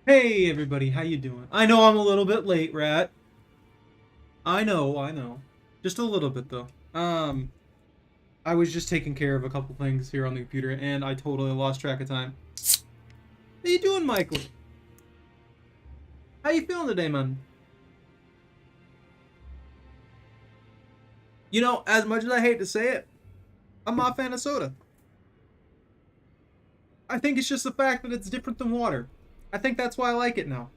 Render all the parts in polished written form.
Hey everybody, how you doing? I know I'm a little bit late, Rat. I know. Just a little bit though. I was just taking care of a couple things here on the computer and I totally lost track of time. How you doing, Michael? How you feeling today, man? You know, as much as I hate to say it, I'm not a fan of soda. I think it's just the fact that it's different than water. I think that's why I like it now.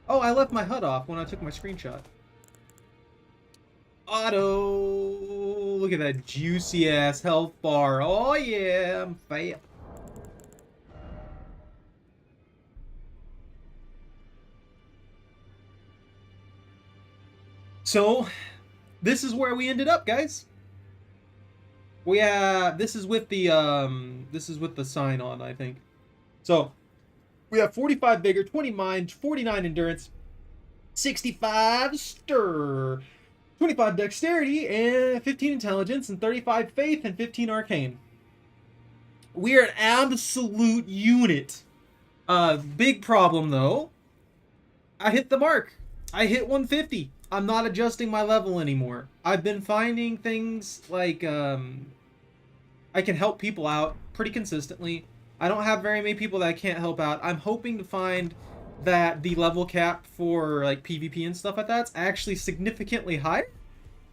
Oh, I left my HUD off when I took my screenshot. Auto! Look at that juicy ass health bar. Oh yeah, I'm fat. So, this is where we ended up, guys. We have this is with the sign on, I think. So, we have 45 vigor, 20 mind, 49 endurance, 65 stir, 25 dexterity, and 15 intelligence, and 35 faith, and 15 arcane. We are an absolute unit. Big problem though. I hit the mark. I hit 150. I'm not adjusting my level anymore. I've been finding things like I can help people out pretty consistently. I don't have very many people that I can't help out. I'm hoping to find that the level cap for like PvP and stuff like that's actually significantly higher.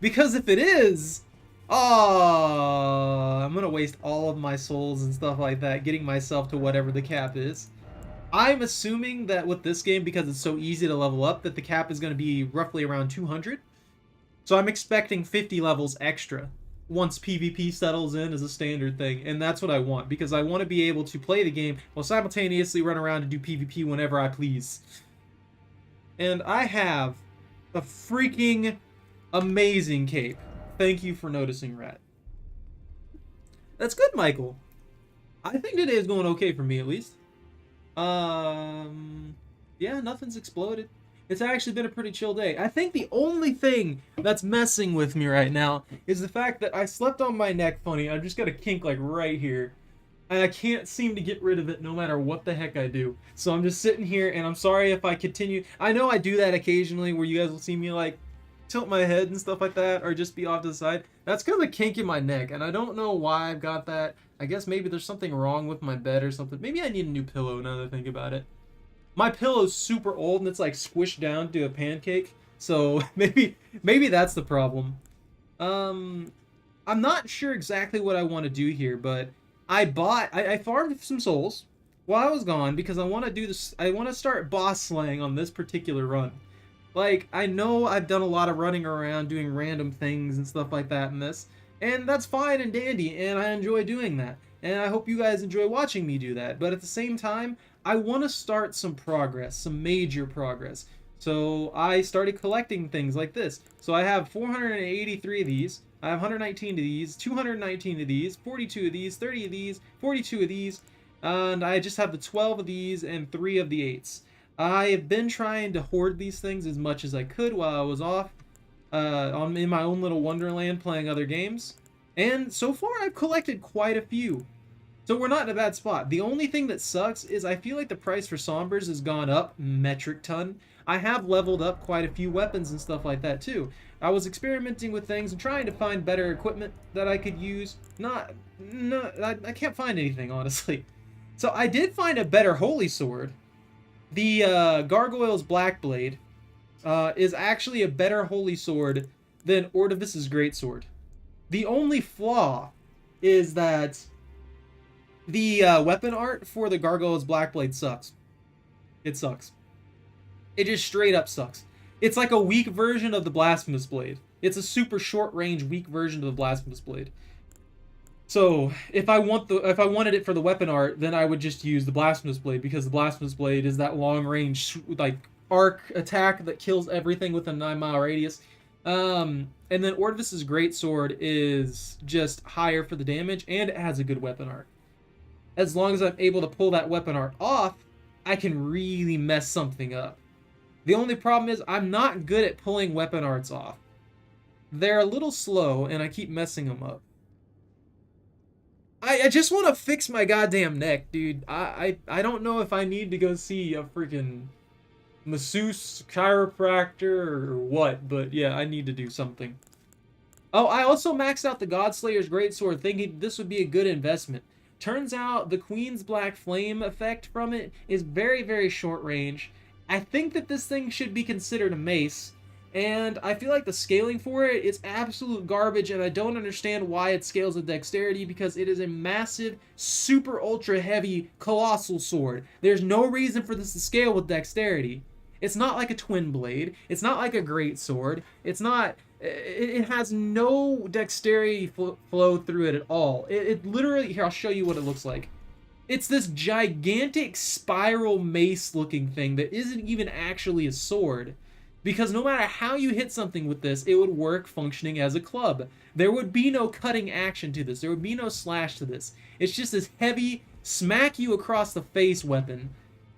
Because if it is, oh, I'm gonna waste all of my souls and stuff like that getting myself to whatever the cap is. I'm assuming that with this game, because it's so easy to level up, that the cap is going to be roughly around 200. So I'm expecting 50 levels extra once PvP settles in as a standard thing, and that's what I want, because I want to be able to play the game while simultaneously run around and do PvP whenever I please. And I have a freaking amazing cape. Thank you for noticing, Rat. That's good, Michael. I think today is going okay for me, at least. Um, yeah, nothing's exploded. It's actually been a pretty chill day. I think the only thing that's messing with me right now is the fact that I slept on my neck funny. I've just got a kink like right here. And I can't seem to get rid of it no matter what the heck I do. So I'm just sitting here and I'm sorry if I continue. I know I do that occasionally where you guys will see me like tilt my head and stuff like that or just be off to the side. That's because of a kink in my neck and I don't know why I've got that. I guess maybe there's something wrong with my bed or something. Maybe I need a new pillow now that I think about it. My pillow's super old and it's like squished down to a pancake. So maybe that's the problem. I'm not sure exactly what I want to do here, but I farmed some souls while I was gone because I want to do this. I want to start boss slaying on this particular run. Like, I know I've done a lot of running around doing random things and stuff like that in this, and that's fine and dandy, and I enjoy doing that. And I hope you guys enjoy watching me do that. But at the same time, I want to start some progress, some major progress. So I started collecting things like this. So I have 483 of these. I have 119 of these, 219 of these, 42 of these, 30 of these, 42 of these, and I just have the 12 of these and 3 of the 8s. I have been trying to hoard these things as much as I could while I was off in my own little wonderland playing other games. And so far I've collected quite a few. So we're not in a bad spot. The only thing that sucks is I feel like the price for Sombers has gone up metric ton. I have leveled up quite a few weapons and stuff like that too. I was experimenting with things and trying to find better equipment that I could use. I can't find anything, honestly. So I did find a better Holy Sword. The Gargoyle's Blackblade is actually a better Holy Sword than Ordovis's Greatsword. The only flaw is that the weapon art for the Gargoyle's Blackblade sucks. It sucks. It just straight up sucks. It's like a weak version of the Blasphemous Blade. It's a super short range, weak version of the Blasphemous Blade. So if I wanted it for the weapon art, then I would just use the Blasphemous Blade because the Blasphemous Blade is that long range like arc attack that kills everything within a 9-mile radius. And then Ordovis's Greatsword is just higher for the damage and it has a good weapon art. As long as I'm able to pull that weapon art off, I can really mess something up. The only problem is I'm not good at pulling weapon arts off. They're a little slow and I keep messing them up. I just want to fix my goddamn neck, dude. I don't know if I need to go see a freaking masseuse, chiropractor, or what, but yeah, I need to do something. Oh, I also maxed out the Godslayer's Greatsword thinking this would be a good investment. Turns out the Queen's Black Flame effect from it is very, very short range. I think that this thing should be considered a mace, and I feel like the scaling for it is absolute garbage, and I don't understand why it scales with dexterity because it is a massive, super ultra heavy, colossal sword. There's no reason for this to scale with dexterity. It's not like a twin blade. It's not like a great sword. It's not. It has no dexterity flow through it at all. It literally. Here, I'll show you what it looks like. It's this gigantic spiral mace looking thing that isn't even actually a sword. Because no matter how you hit something with this, it would work functioning as a club. There would be no cutting action to this. There would be no slash to this. It's just this heavy, smack you across the face weapon.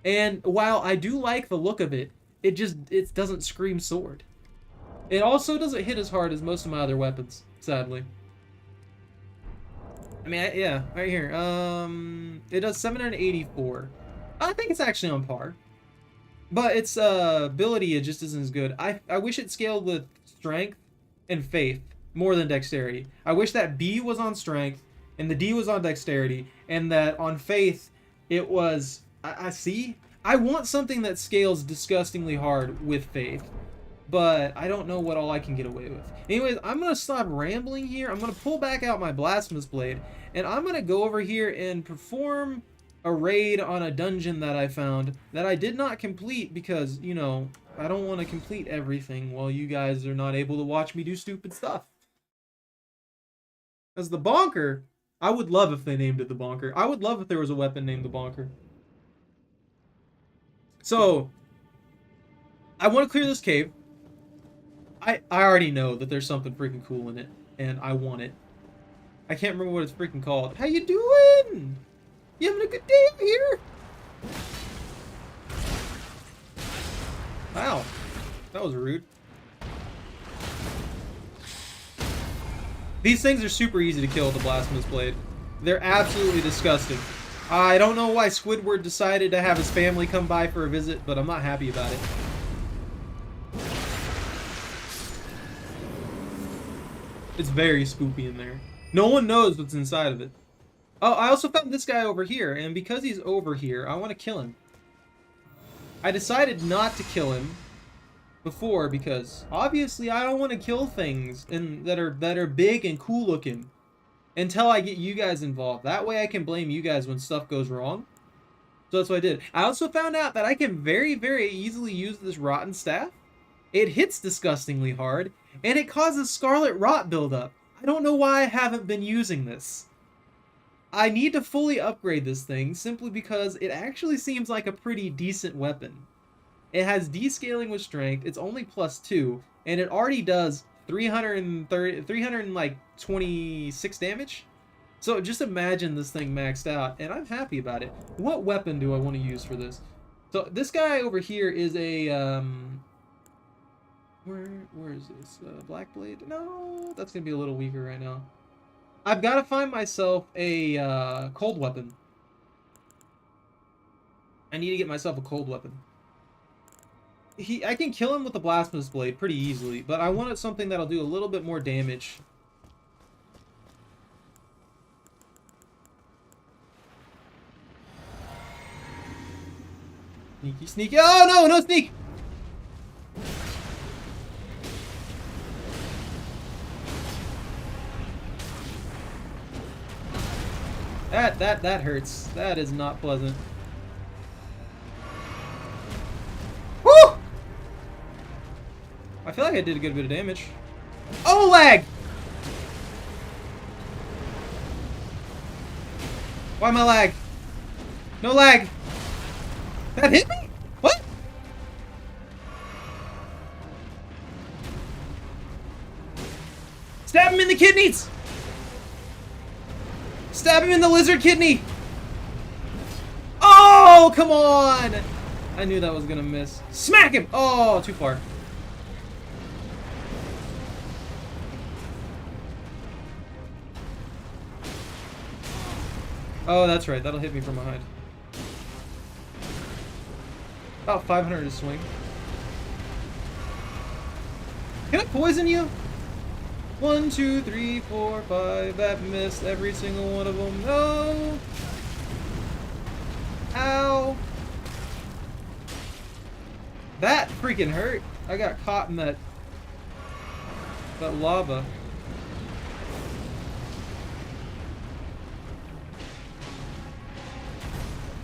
And while I do like the look of it, it doesn't scream sword. It also doesn't hit as hard as most of my other weapons, sadly. I mean, yeah, right here. It does 784. I think it's actually on par. But its ability, it just isn't as good. I wish it scaled with strength and faith more than dexterity. I wish that B was on strength and the D was on dexterity, and that on faith it was. I see. I want something that scales disgustingly hard with faith, but I don't know what all I can get away with. Anyways, I'm gonna stop rambling here. I'm gonna pull back out my blasphemous blade, and I'm gonna go over here and perform a raid on a dungeon that I found that I did not complete because, you know, I don't want to complete everything while you guys are not able to watch me do stupid stuff. As the Bonker, I would love if they named it the Bonker. I would love if there was a weapon named the Bonker. So, I want to clear this cave. I already know that there's something freaking cool in it, and I want it. I can't remember what it's freaking called. How you doing? You having a good day out here? Wow, that was rude. These things are super easy to kill with the Blasphemous Blade. They're absolutely disgusting. I don't know why Squidward decided to have his family come by for a visit, but I'm not happy about it. It's very spoopy in there. No one knows what's inside of it. Oh, I also found this guy over here, and because he's over here, I want to kill him. I decided not to kill him before because obviously I don't want to kill things that are big and cool looking until I get you guys involved. That way I can blame you guys when stuff goes wrong. So that's what I did. I also found out that I can very, very easily use this rotten staff. It hits disgustingly hard, and it causes scarlet rot buildup. I don't know why I haven't been using this. I need to fully upgrade this thing simply because it actually seems like a pretty decent weapon. It has descaling with strength, it's only +2, and it already does 326 damage. So just imagine this thing maxed out, and I'm happy about it. What weapon do I want to use for this? So this guy over here is a where is this? Black Blade? No, that's gonna be a little weaker right now. I've got to find myself a cold weapon. I need to get myself a cold weapon. I can kill him with the Blasphemous Blade pretty easily, but I wanted something that'll do a little bit more damage. Sneaky, sneaky. Oh, no, no sneak! That hurts. That is not pleasant. Woo! I feel like I did a good bit of damage. Oh, lag! Why am I lag? No lag. That hit me? What? Stab him in the kidneys! Stab him in the lizard kidney! Oh, come on! I knew that was gonna miss. Smack him! Oh, too far. Oh, that's right. That'll hit me from behind. About 500 to swing. Can I poison you? 1, 2, 3, 4, 5. That missed every single one of them. No! Ow! That freaking hurt. I got caught in that lava.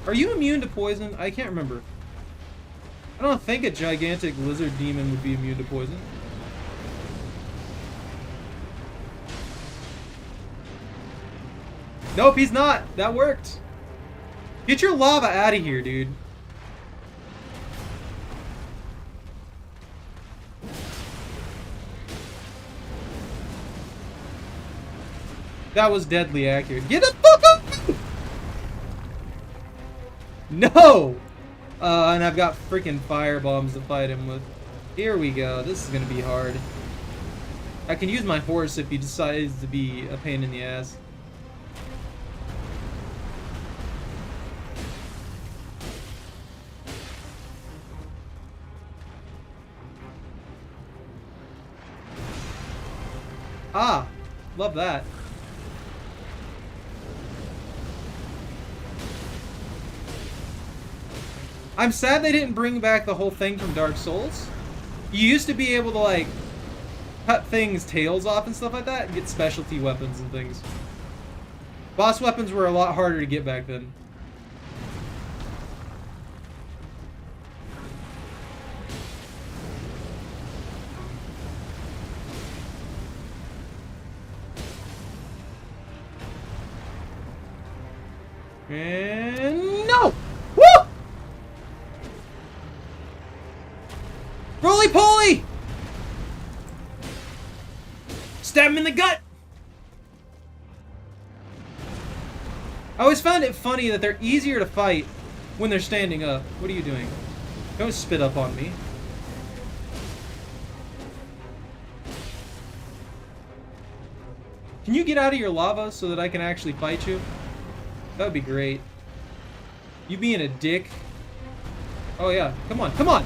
Are you immune to poison? I can't remember. I don't think a gigantic lizard demon would be immune to poison. Nope, he's not. That worked. Get your lava out of here, dude. That was deadly accurate. Get the fuck up! No! And I've got freaking fire bombs to fight him with. Here we go. This is gonna be hard. I can use my horse if he decides to be a pain in the ass. Ah! Love that. I'm sad they didn't bring back the whole thing from Dark Souls. You used to be able to, like, cut things' tails off and stuff like that and get specialty weapons and things. Boss weapons were a lot harder to get back then. And no! Woo! Roly-poly! Stab him in the gut! I always found it funny that they're easier to fight when they're standing up. What are you doing? Don't spit up on me. Can you get out of your lava so that I can actually fight you? That would be great. You being a dick. Oh yeah, come on, come on!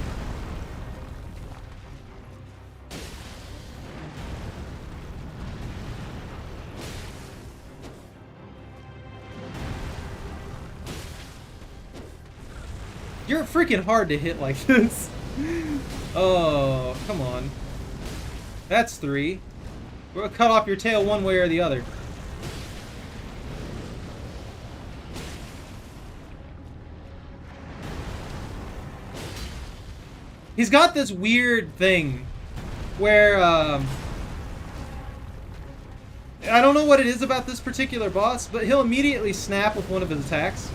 You're freaking hard to hit like this. Oh, come on. That's 3. We're gonna cut off your tail one way or the other. He's got this weird thing where, I don't know what it is about this particular boss, but he'll immediately snap with one of his attacks.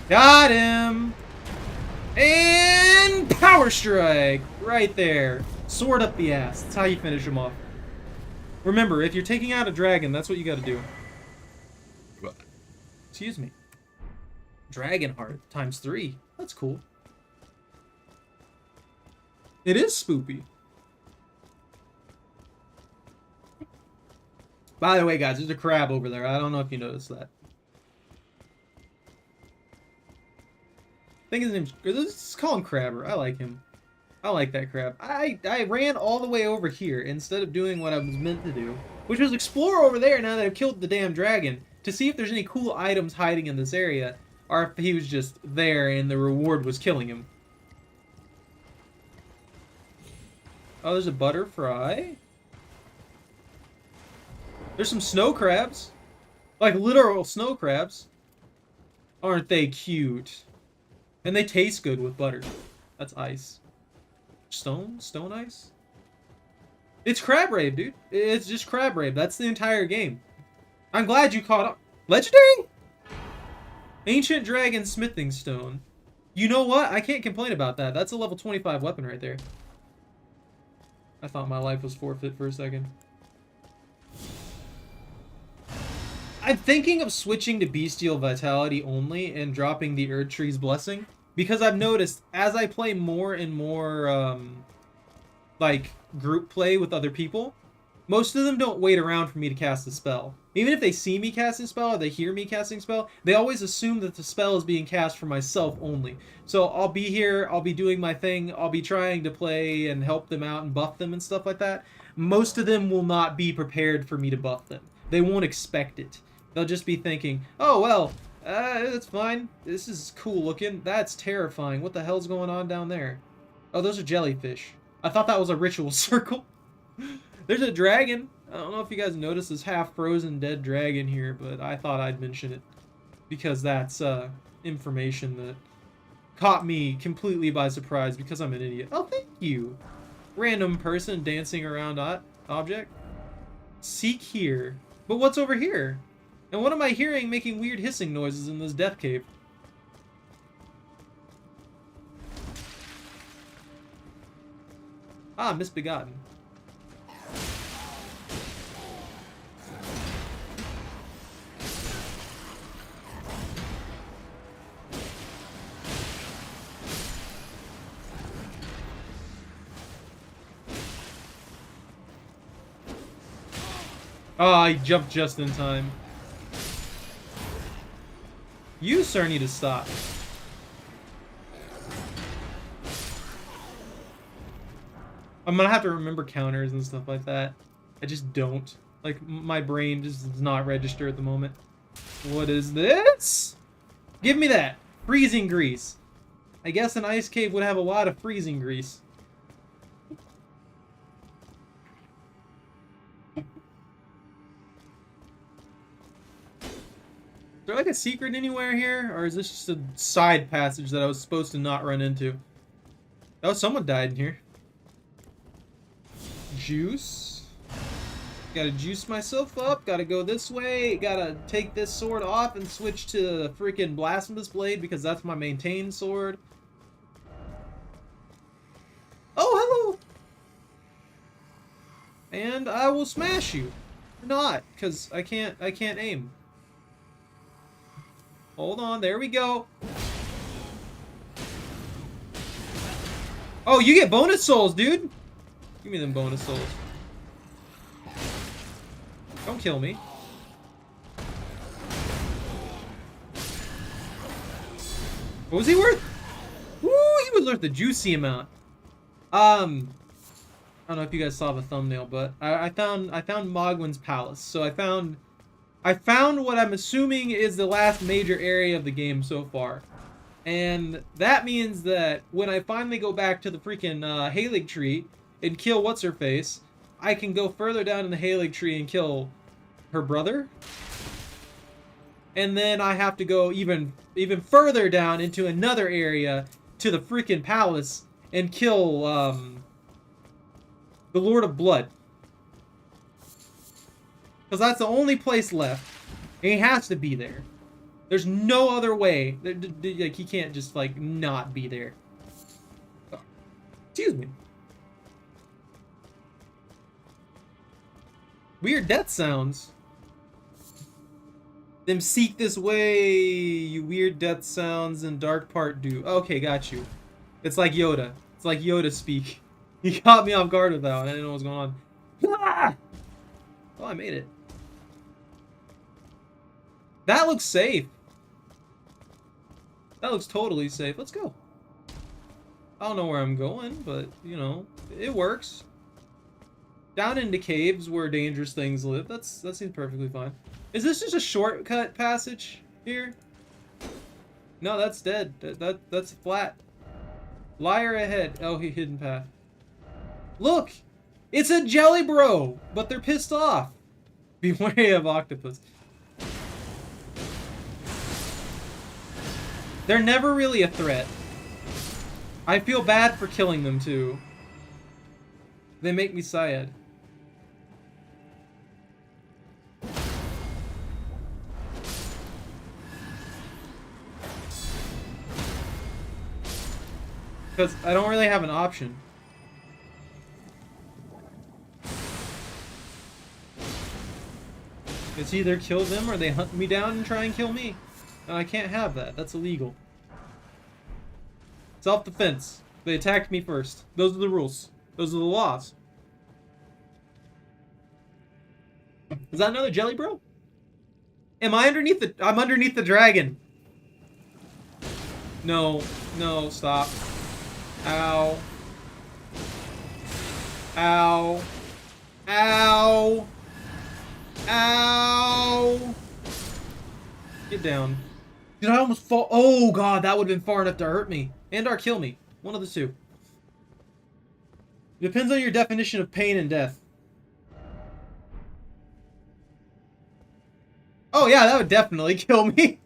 Got him! And power strike! Right there. Sword up the ass. That's how you finish him off. Remember, if you're taking out a dragon, that's what you gotta do. Excuse me. Dragon heart times 3. That's cool. It is spoopy. By the way, guys, there's a crab over there. I don't know if you noticed that. I think his name's... Let's call him Crabber. I like him. I like that crab. I ran all the way over here instead of doing what I was meant to do, which was explore over there now that I've killed the damn dragon to see if there's any cool items hiding in this area, or if he was just there and the reward was killing him. Oh, there's a butterfly. There's some snow crabs. Like literal snow crabs. Aren't they cute? And they taste good with butter. That's ice. Stone? Stone ice? It's crab rave, dude. It's just crab rave. That's the entire game. I'm glad you caught up. Legendary? Ancient Dragon Smithing Stone. You know what? I can't complain about that. That's a level 25 weapon right there. I thought my life was forfeit for a second. I'm thinking of switching to Bestial Vitality only and dropping the Erd Tree's Blessing. Because I've noticed, as I play more and more, like, group play with other people, most of them don't wait around for me to cast a spell. Even if they see me casting a spell or they hear me casting a spell, they always assume that the spell is being cast for myself only. So I'll be here, I'll be doing my thing, I'll be trying to play and help them out and buff them and stuff like that. Most of them will not be prepared for me to buff them. They won't expect it. They'll just be thinking, oh, well, that's fine. This is cool looking. That's terrifying. What the hell's going on down there? Oh, those are jellyfish. I thought that was a ritual circle. There's a dragon. I don't know if you guys noticed this half-frozen dead dragon here, but I thought I'd mention it because that's information that caught me completely by surprise because I'm an idiot. Oh, thank you. Random person dancing around object. Seek here. But what's over here? And what am I hearing making weird hissing noises in this death cave? Ah, misbegotten. Oh, I jumped just in time. You, sir, need to stop. I'm gonna have to remember counters and stuff like that. I just don't. Like, my brain just does not register at the moment. What is this? Give me that. Freezing grease. I guess an ice cave would have a lot of freezing grease. Is there like a secret anywhere here? Or is this just a side passage that I was supposed to not run into? Oh, someone died in here. Juice. Gotta juice myself up. Gotta go this way. Gotta take this sword off and switch to the freaking Blasphemous Blade because that's my maintained sword. Oh, hello! And I will smash you. Or not, because I can't aim. Hold on, there we go. Oh, you get bonus souls, dude. Give me them bonus souls. Don't kill me. What was he worth? Woo, he was worth a juicy amount. I don't know if you guys saw the thumbnail, but I found Mogwin's palace. So I found what I'm assuming is the last major area of the game so far. And that means that when I finally go back to the freaking Halig tree and kill what's-her-face, I can go further down in the Halig tree and kill her brother. And then I have to go even further down into another area to the freaking palace and kill the Lord of Blood. Because that's the only place left. And he has to be there. There's no other way. Like, he can't just, like, not be there. Oh. Excuse me. Weird death sounds. Them seek this way, you weird death sounds and dark part do. Okay, got you. It's like Yoda. It's like Yoda speak. He caught me off guard with that one. I didn't know what was going on. Ah! Oh, I made it. That looks safe. That looks totally safe. Let's go. I don't know where I'm going, but, you know, it works. Down into caves where dangerous things live. That seems perfectly fine. Is this just a shortcut passage here? No, that's dead. That's flat. Liar ahead. Oh, hidden path. Look! It's a jelly bro! But they're pissed off. Beware of octopus. They're never really a threat. I feel bad for killing them too. They make me sad. Because I don't really have an option. It's either kill them or they hunt me down and try and kill me. And I can't have that. That's illegal. Self-defense. They attacked me first. Those are the rules. Those are the laws. Is that another jelly bro? Am I underneath the... I'm underneath the dragon. No. No, stop. Ow. Ow. Ow. Ow. Get down. Did I almost fall? Oh, God, that would have been far enough to hurt me. And or kill me. One of the two. Depends on your definition of pain and death. Oh, yeah, that would definitely kill me.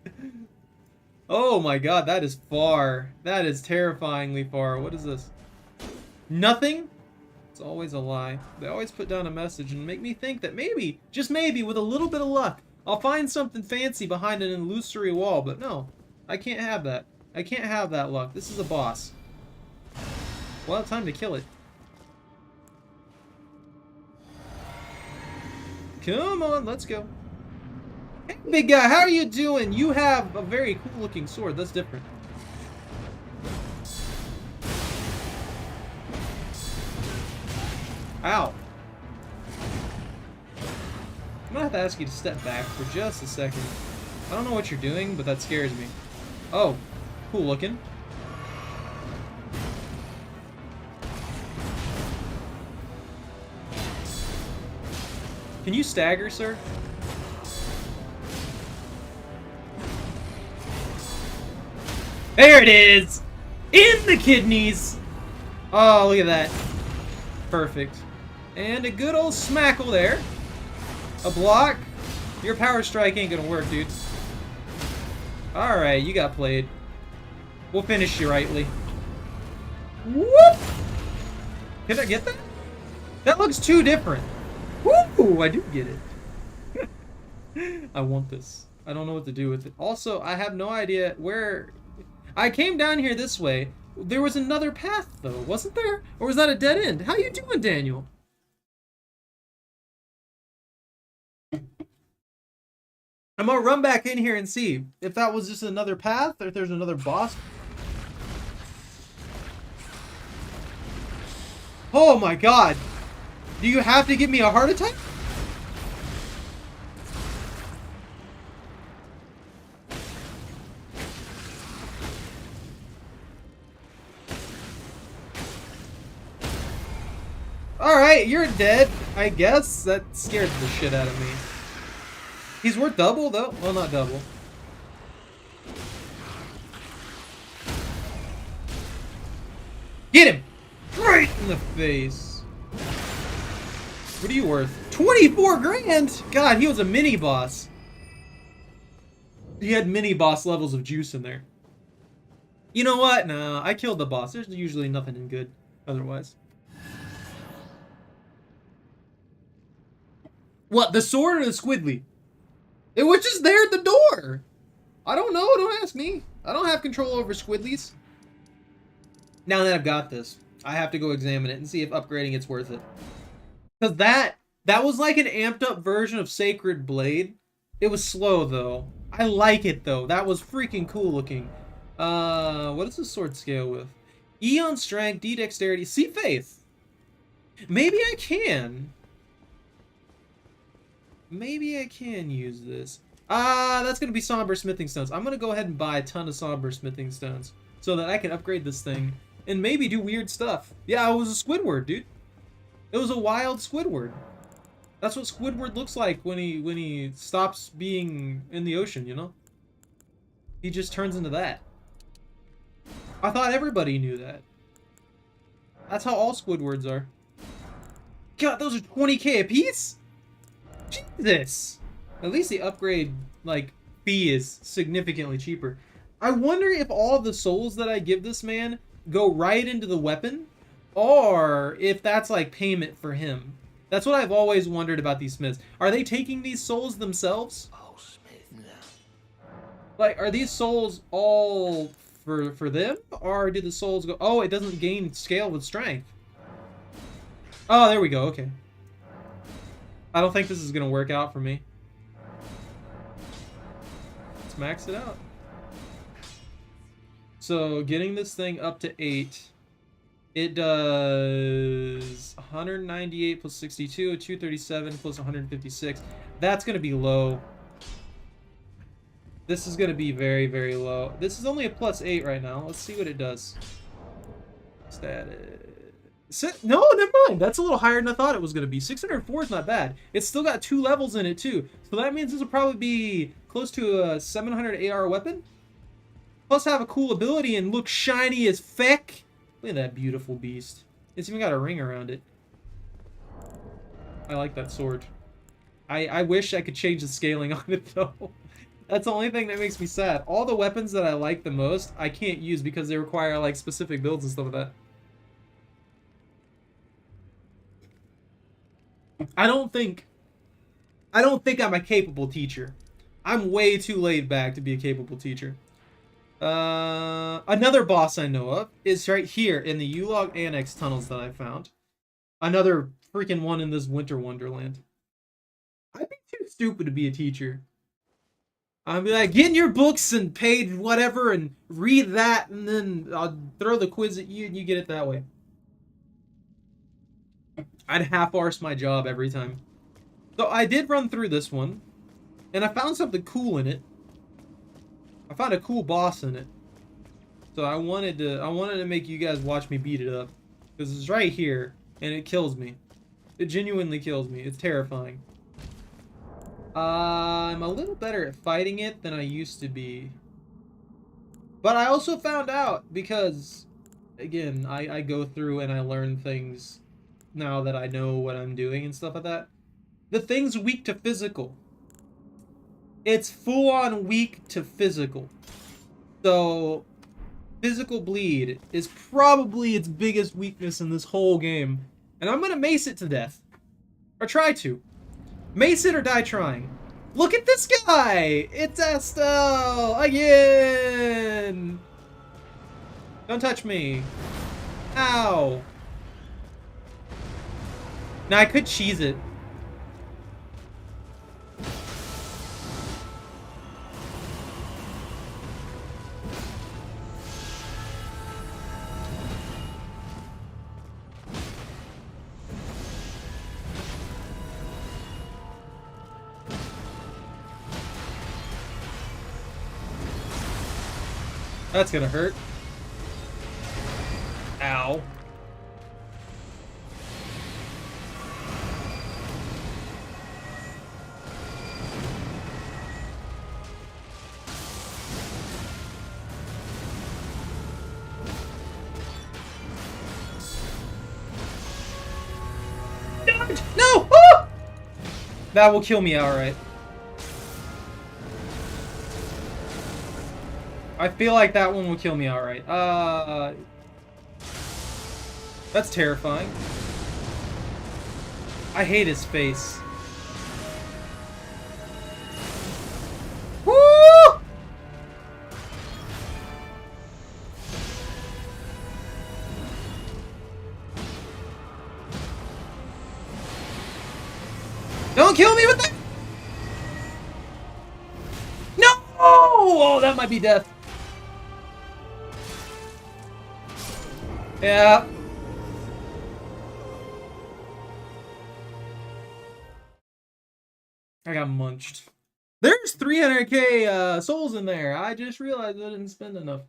Oh, my God, that is far. That is terrifyingly far. What is this? Nothing? It's always a lie. They always put down a message and make me think that maybe, just maybe, with a little bit of luck, I'll find something fancy behind an illusory wall, but no. I can't have that. I can't have that luck. This is a boss. Well, time to kill it. Come on, let's go. Hey, big guy, how are you doing? You have a very cool-looking sword. That's different. Ow. I'm gonna have to ask you to step back for just a second. I don't know what you're doing, but that scares me. Oh, cool looking. Can you stagger, sir? There it is! In the kidneys! Oh, look at that. Perfect. And a good old smackle there. A block. Your power strike ain't gonna work, dude. Alright, you got played. We'll finish you rightly. Whoop! Can I get that? That looks too different. Woo! I do get it. I want this. I don't know what to do with it. Also, I have no idea where... I came down here this way. There was another path, though, wasn't there? Or was that a dead end? How you doing, Daniel? I'm gonna run back in here and see if that was just another path or if there's another boss. Oh my God. Do you have to give me a heart attack? Alright, you're dead, I guess. That scared the shit out of me. He's worth double, though. Well, not double. Get him! Right in the face. What are you worth? 24 grand! God, he was a mini boss. He had mini boss levels of juice in there. You know what? Nah, I killed the boss. There's usually nothing in good otherwise. What, the sword or the squiddly? It was just there at the door. I don't know. Don't ask me. I don't have control over squidlies. Now that I've got this, I have to go examine it and see if upgrading it's worth it. Because that was like an amped up version of Sacred Blade. It was slow, though. I like it, though. That was freaking cool looking. What does the sword scale with? E on strength, D dexterity, C faith. Maybe I can. Maybe I can use this. That's going to be Somber Smithing Stones. I'm going to go ahead and buy a ton of Somber Smithing Stones so that I can upgrade this thing and maybe do weird stuff. Yeah, it was a Squidward, dude. It was a wild Squidward. That's what Squidward looks like when he stops being in the ocean, you know? He just turns into that. I thought everybody knew that. That's how all Squidwards are. God, those are 20k a piece? Jesus! At least the upgrade, like, fee is significantly cheaper. I wonder if all the souls that I give this man go right into the weapon, or if that's, like, payment for him. That's what I've always wondered about these smiths. Are they taking these souls themselves? Oh, Smith, no. Like, are these souls all for them? Or do the souls go... Oh, it doesn't gain scale with strength. Oh, there we go. Okay. I don't think this is going to work out for me. Let's max it out. So, getting this thing up to 8, it does 198 plus 62, 237 plus 156. That's going to be low. This is gonna be very, very low. This is only a +8 right now. Let's see what it does. Status. No, never mind. That's a little higher than I thought it was gonna be. 604 is not bad. It's still got 2 levels in it too. So that means this will probably be close to a 700 AR weapon. Plus have a cool ability and look shiny as feck. Look at that beautiful beast. It's even got a ring around it. I like that sword. I wish I could change the scaling on it though. That's the only thing that makes me sad. All the weapons that I like the most, I can't use because they require like specific builds and stuff like that. I don't think I'm a capable teacher. I'm way too laid back to be a capable teacher. Another boss I know of is right here in the U-Log Annex tunnels that I found. Another freaking one in this winter wonderland. I'd be too stupid to be a teacher. I'd be like, get in your books and page whatever and read that, and then I'll throw the quiz at you and you get it that way. I'd half-arse my job every time. So I did run through this one, and I found something cool in it. I found a cool boss in it. So I wanted to make you guys watch me beat it up. Because it's right here, and it kills me. It genuinely kills me. It's terrifying. I'm a little better at fighting it than I used to be. But I also found out, because, again, I go through and I learn things now that I know what I'm doing and stuff like that. The thing's weak to physical. It's full-on weak to physical. So, physical bleed is probably its biggest weakness in this whole game. And I'm gonna mace it to death. Or try to. Mace it or die trying. Look at this guy! It's Estelle! Again! Don't touch me. Ow. Now I could cheese it. That's gonna hurt. Ow. No! Ah! That will kill me outright. I feel like that one will kill me outright. That's terrifying. I hate his face. Woo! Don't kill me with that! No! Oh, that might be death. Yeah. I got munched. There's 300k souls in there. I just realized I didn't spend enough.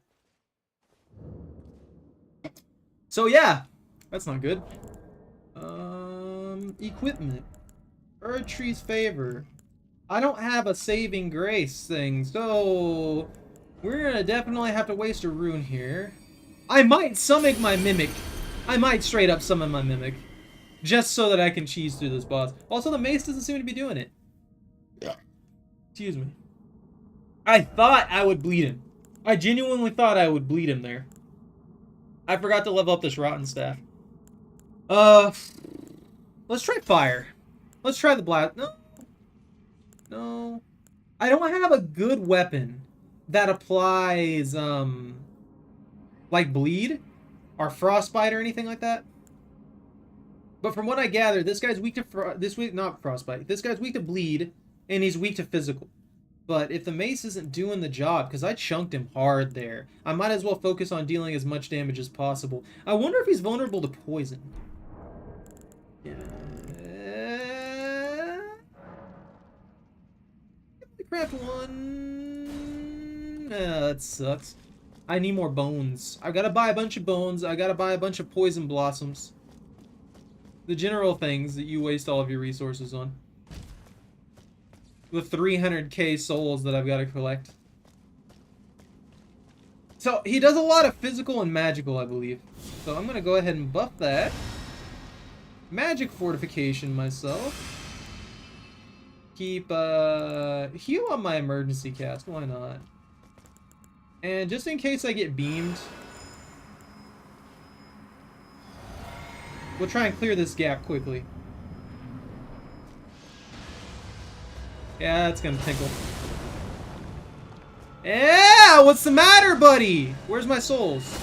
So yeah, that's not good. Equipment. Erdtree's favor. I don't have a saving grace thing, so we're gonna definitely have to waste a rune here. I might summon my Mimic. I might straight up summon my Mimic. Just so that I can cheese through this boss. Also, the mace doesn't seem to be doing it. Excuse me. I thought I would bleed him. I genuinely thought I would bleed him there. I forgot to level up this rotten staff. Let's try fire. Let's try the blast. No. No. I don't have a good weapon that applies, like bleed or frostbite or anything like that. But from what I gather, this guy's weak to not frostbite. This guy's weak to bleed, and he's weak to physical. But if the mace isn't doing the job, because I chunked him hard there, I might as well focus on dealing as much damage as possible. I wonder if he's vulnerable to poison. Yeah. Craft one. That sucks. I need more bones. I gotta buy a bunch of bones. I gotta buy a bunch of poison blossoms. The general things that you waste all of your resources on. The 300k souls that I've got to collect. So, he does a lot of physical and magical, I believe. So, I'm gonna go ahead and buff that. Magic fortification myself. Keep, heal on my emergency cast. Why not? And just in case I get beamed, we'll try and clear this gap quickly. Yeah, it's gonna tinkle. Yeah, what's the matter, buddy? Where's my souls?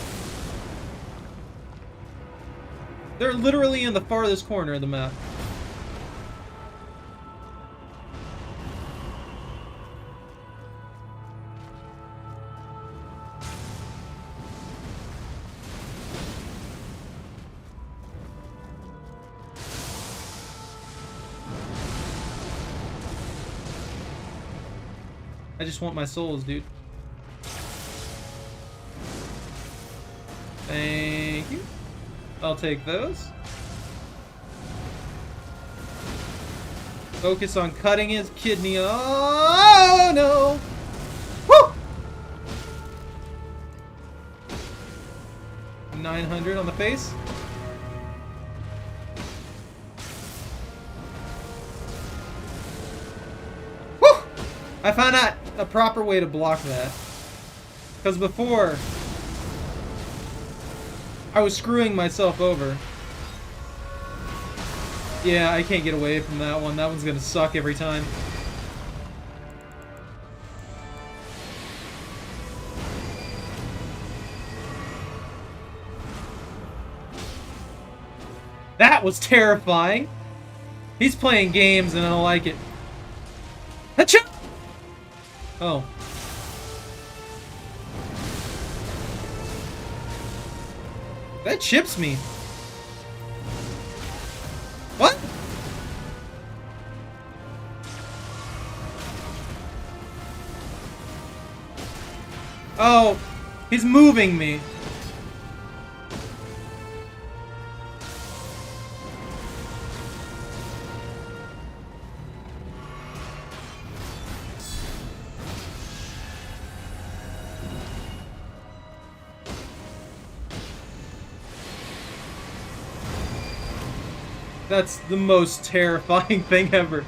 They're literally in the farthest corner of the map. I just want my souls, dude. Thank you. I'll take those. Focus on cutting his kidney. Oh no! Woo! 900 on the face. Woo! I found out a proper way to block that. Because before, I was screwing myself over. Yeah, I can't get away from that one. That one's gonna suck every time. That was terrifying. He's playing games and I don't like it. Achoo! Oh. That chips me. What? Oh, he's moving me. That's the most terrifying thing ever.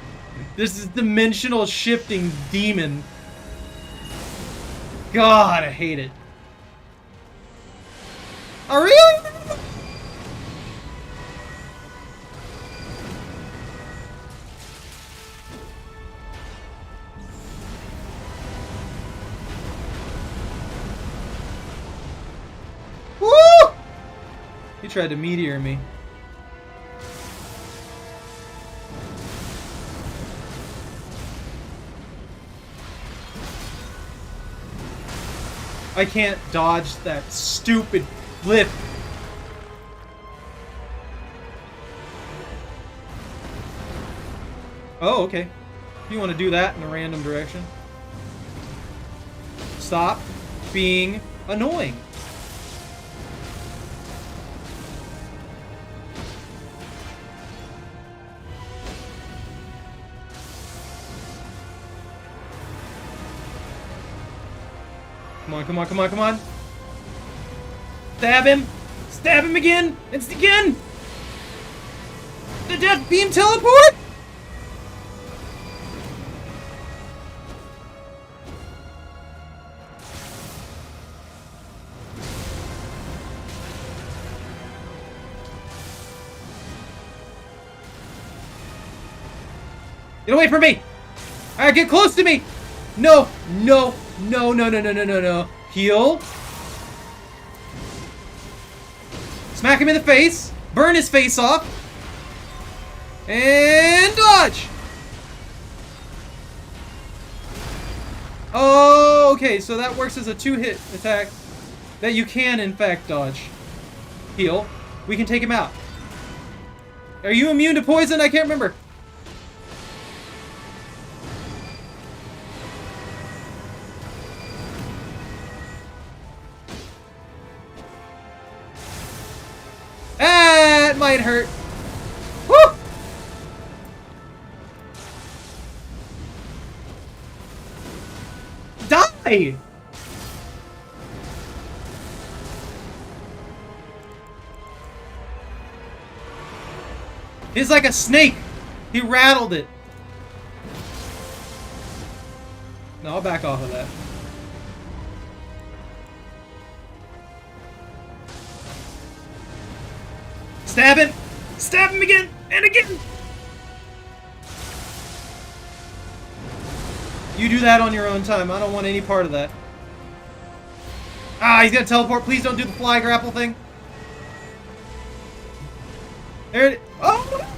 This is dimensional shifting demon. God, I hate it. Oh, really? Woo! He tried to meteor me. I can't dodge that stupid flip. Oh, okay. You want to do that in a random direction. Stop being annoying. Come on, come on, come on, come on. Stab him! Stab him again! It's again! The death beam teleport! Get away from me! Alright, get close to me! No, no, no, no, no, no, no, no, no. Heal. Smack him in the face. Burn his face off. And dodge! Oh, okay, so that works as a two-hit attack that you can, in fact, dodge. Heal. We can take him out. Are you immune to poison? I can't remember. That might hurt. Woo! Die! He's like a snake. He rattled it. No, I'll back off of that. Stab him! Stab him again! And again! You do that on your own time. I don't want any part of that. Ah, he's gonna teleport. Please don't do the fly grapple thing. There it is. Oh!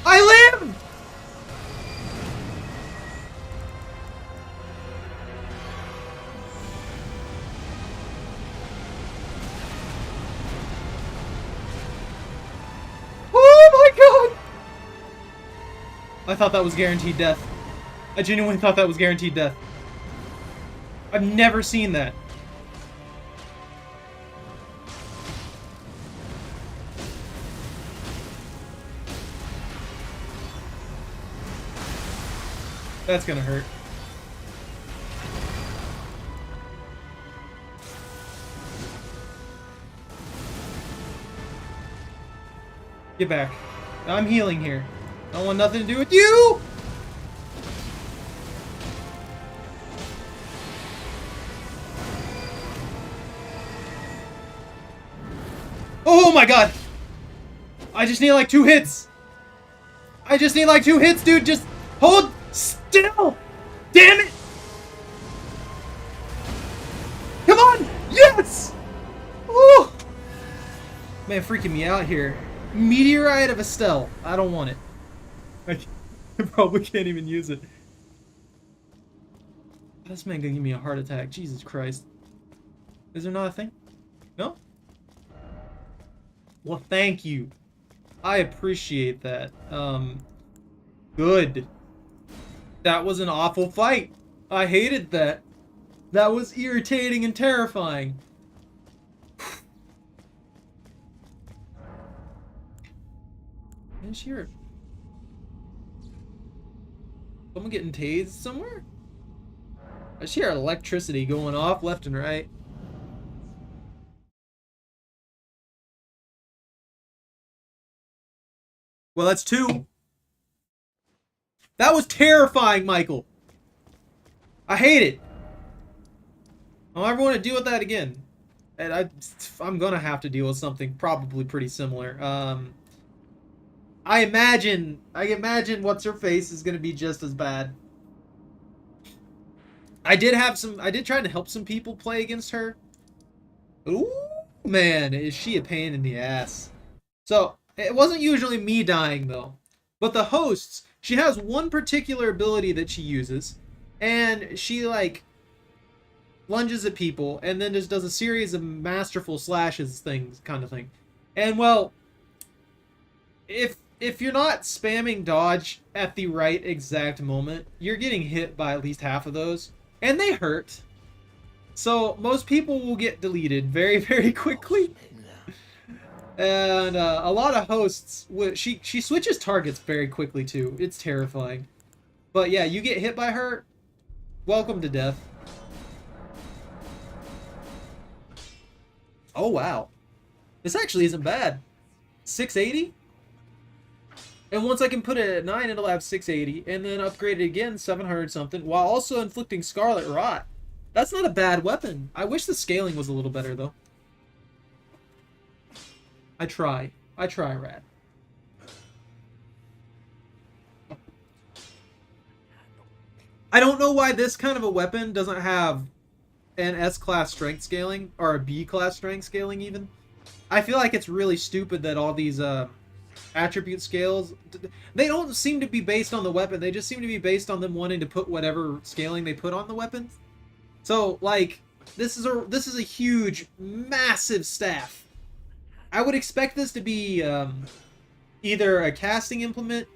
I live! Oh my god! I thought that was guaranteed death. I genuinely thought that was guaranteed death. I've never seen that. That's gonna hurt. Get back. I'm healing here. I don't want nothing to do with you! Oh my god! I just need like 2 hits! I just need like 2 hits, dude! Just hold still! Damn it! Come on! Yes! Woo! Man, freaking me out here. Meteorite of Estelle. I don't want it. I probably can't even use it. This man gonna give me a heart attack. Jesus Christ. Is there not a thing? No? Well, thank you. I appreciate that. Good. That was an awful fight. I hated that. That was irritating and terrifying. I just hear it. Someone getting tased somewhere? I just hear electricity going off left and right. Well, that's 2. That was terrifying, Michael. I hate it. I don't ever want to deal with that again. And I'm gonna have to deal with something probably pretty similar. I imagine what's her face is gonna be just as bad. I did try to help some people play against her. Ooh, man, is she a pain in the ass. So, it wasn't usually me dying though. But the hosts, she has one particular ability that she uses, and she like lunges at people and then just does a series of masterful slashes things kind of thing. And well, if you're not spamming dodge at the right exact moment, you're getting hit by at least half of those, and they hurt. So most people will get deleted very, very quickly. And a lot of hosts, she switches targets very quickly too. It's terrifying. But yeah, you get hit by her, welcome to death. Oh wow. This actually isn't bad. 680? And once I can put it at 9, it'll have 680, and then upgrade it again, 700 something, while also inflicting Scarlet Rot. That's not a bad weapon. I wish the scaling was a little better, though. I try, Rad. I don't know why this kind of a weapon doesn't have an S-class strength scaling, or a B-class strength scaling, even. I feel like it's really stupid that all these, attribute scales, they don't seem to be based on the weapon. They just seem to be based on them wanting to put whatever scaling they put on the weapon. So, like, this is a huge, massive staff. I would expect this to be either a casting implement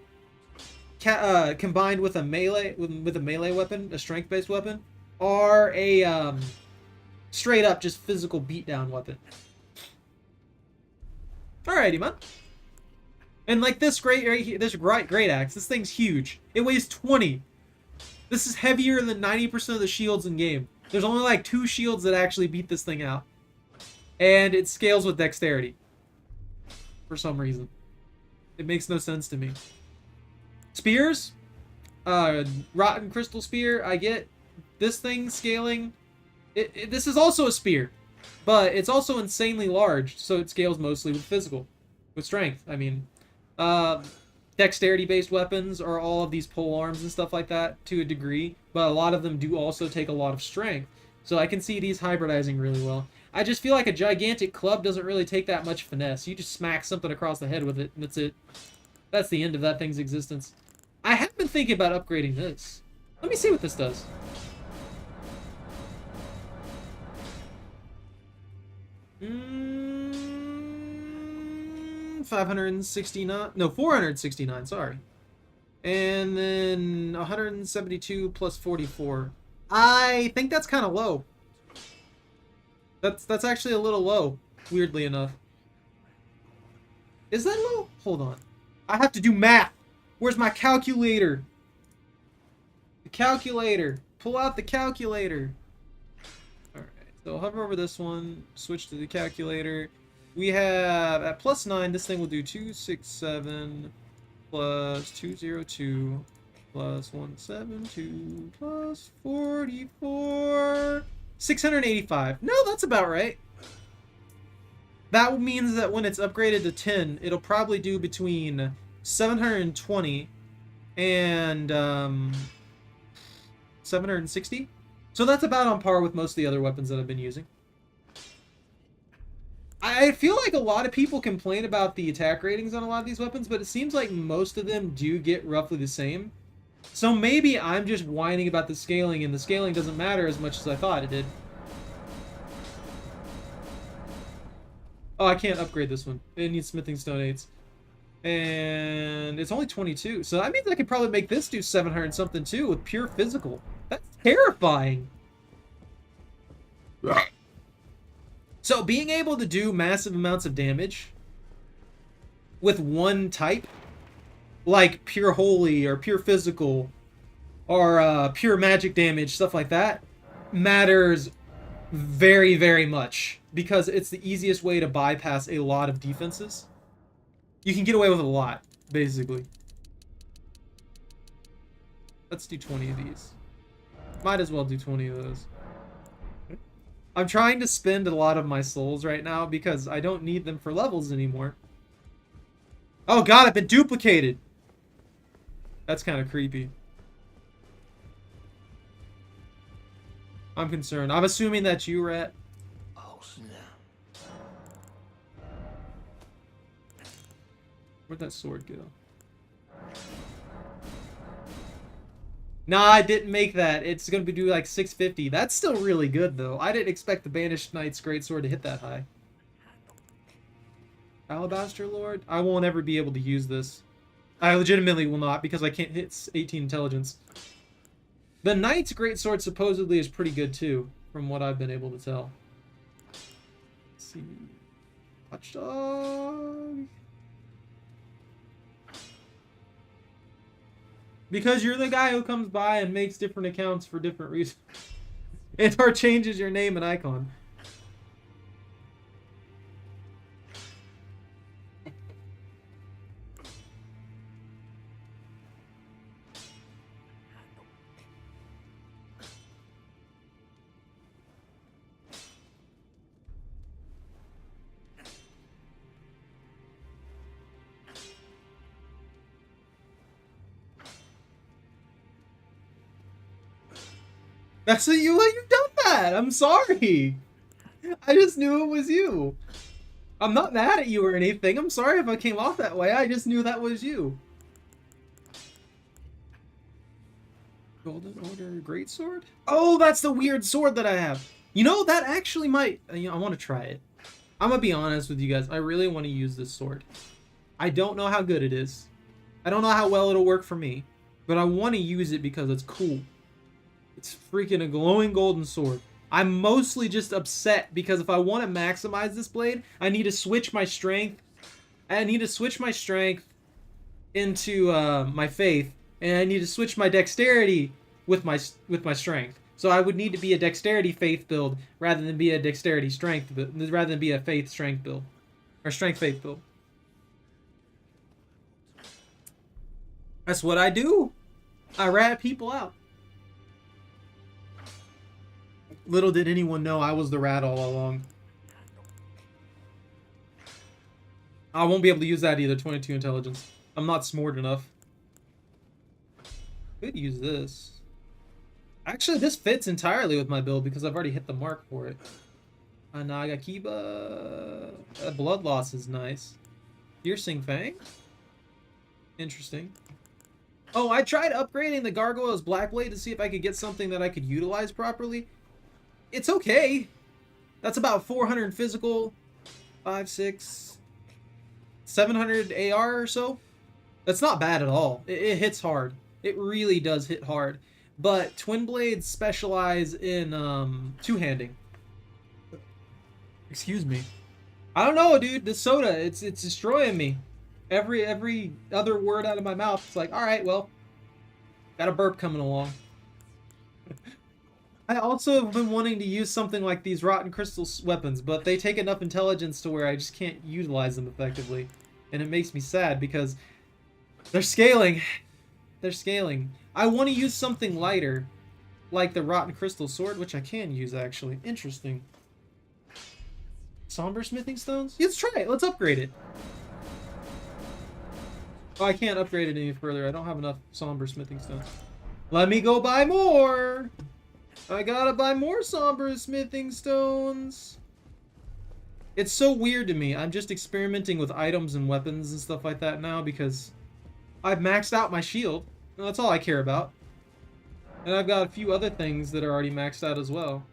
combined with a melee with a melee weapon, a strength-based weapon, or a Straight up, just physical beatdown weapon. Alrighty, man. And like this great axe, this thing's huge. It weighs 20. This is heavier than 90% of the shields in game. There's only like 2 shields that actually beat this thing out. And it scales with dexterity. For some reason. It makes no sense to me. Spears. Rotten Crystal Spear, I get. This thing scaling. This is also a spear. But it's also insanely large, so it scales mostly with physical. With strength, I mean. Dexterity-based weapons are all of these pole arms and stuff like that, to a degree. But a lot of them do also take a lot of strength. So I can see these hybridizing really well. I just feel like a gigantic club doesn't really take that much finesse. You just smack something across the head with it, and that's it. That's the end of that thing's existence. I have been thinking about upgrading this. Let me see what this does. 569, no, 469, sorry. And then 172 plus 44. I think that's kind of low. That's actually a little low, weirdly enough. Is that low? Hold on. I have to do math. Where's my calculator? The calculator. Pull out the calculator. Alright, so hover over this one, switch to the calculator. We have, at +9, this thing will do 267 plus 202 plus 172 plus 44. 685. No, that's about right. That means that when it's upgraded to 10, it'll probably do between 720 and 760. So that's about on par with most of the other weapons that I've been using. I feel like a lot of people complain about the attack ratings on a lot of these weapons, but it seems like most of them do get roughly the same. So maybe I'm just whining about the scaling, and the scaling doesn't matter as much as I thought it did. Oh, I can't upgrade this one. It needs smithing stone 8s. And it's only 22. So that means I could probably make this do 700 something too with pure physical. That's terrifying. So being able to do massive amounts of damage with one type, like pure holy or pure physical or pure magic damage, stuff like that, matters very, very much because it's the easiest way to bypass a lot of defenses. You can get away with a lot, basically. Let's do 20 of these. Might as well do 20 of those. I'm trying to spend a lot of my souls right now because I don't need them for levels anymore. Oh god, I've been duplicated! That's kind of creepy. I'm concerned. I'm assuming that's you, Rat. Oh, snap. Where'd that sword go? Nah, I didn't make that. It's gonna be do like 650. That's still really good, though. I didn't expect the Banished Knight's Greatsword to hit that high. Alabaster Lord? I won't ever be able to use this. I legitimately will not, because I can't hit 18 intelligence. The Knight's Greatsword supposedly is pretty good, too, from what I've been able to tell. Let's see. Watchdog. Because you're the guy who comes by and makes different accounts for different reasons. And or changes your name and icon. That's what you've done that. I'm sorry. I just knew it was you. I'm not mad at you or anything. I'm sorry if I came off that way. I just knew that was you. Golden Order Greatsword? Oh, that's the weird sword that I have. You know, that actually might... You know, I want to try it. I'm going to be honest with you guys. I really want to use this sword. I don't know how good it is. I don't know how well it'll work for me. But I want to use it because it's cool. It's freaking a glowing golden sword. I'm mostly just upset because if I want to maximize this blade, I need to switch my strength. I need to switch my strength into my faith, and I need to switch my dexterity with my strength. So I would need to be a dexterity faith build rather than be a dexterity strength rather than be a faith strength build or strength faith build. That's what I do. I rat people out. Little did anyone know I was the rat all along. I won't be able to use that either. 22 intelligence. I'm not smart enough. Could use this. Actually, this fits entirely with my build because I've already hit the mark for it. Anagakiba. Blood loss is nice. Piercing Fang. Interesting. Oh, I tried upgrading the Gargoyle's Black Blade to see if I could get something that I could utilize properly. It's okay. That's about 400 physical. 5, 6, 700 AR or so. That's not bad at all. It hits hard. It really does hit hard. But Twin Blades specialize in two-handing. Excuse me. I don't know, dude. This soda, it's destroying me. Every other word out of my mouth, it's like, all right, well, got a burp coming along. I also have been wanting to use something like these Rotten Crystal weapons, but they take enough intelligence to where I just can't utilize them effectively. And it makes me sad because they're scaling. They're scaling. I want to use something lighter, like the Rotten Crystal Sword, which I can use, actually. Interesting. Somber Smithing Stones? Let's try it. Let's upgrade it. Oh, I can't upgrade it any further. I don't have enough Somber Smithing Stones. Let me go buy more! I gotta buy more Somber Smithing Stones! It's so weird to me. I'm just experimenting with items and weapons and stuff like that now because I've maxed out my shield. That's all I care about. And I've got a few other things that are already maxed out as well.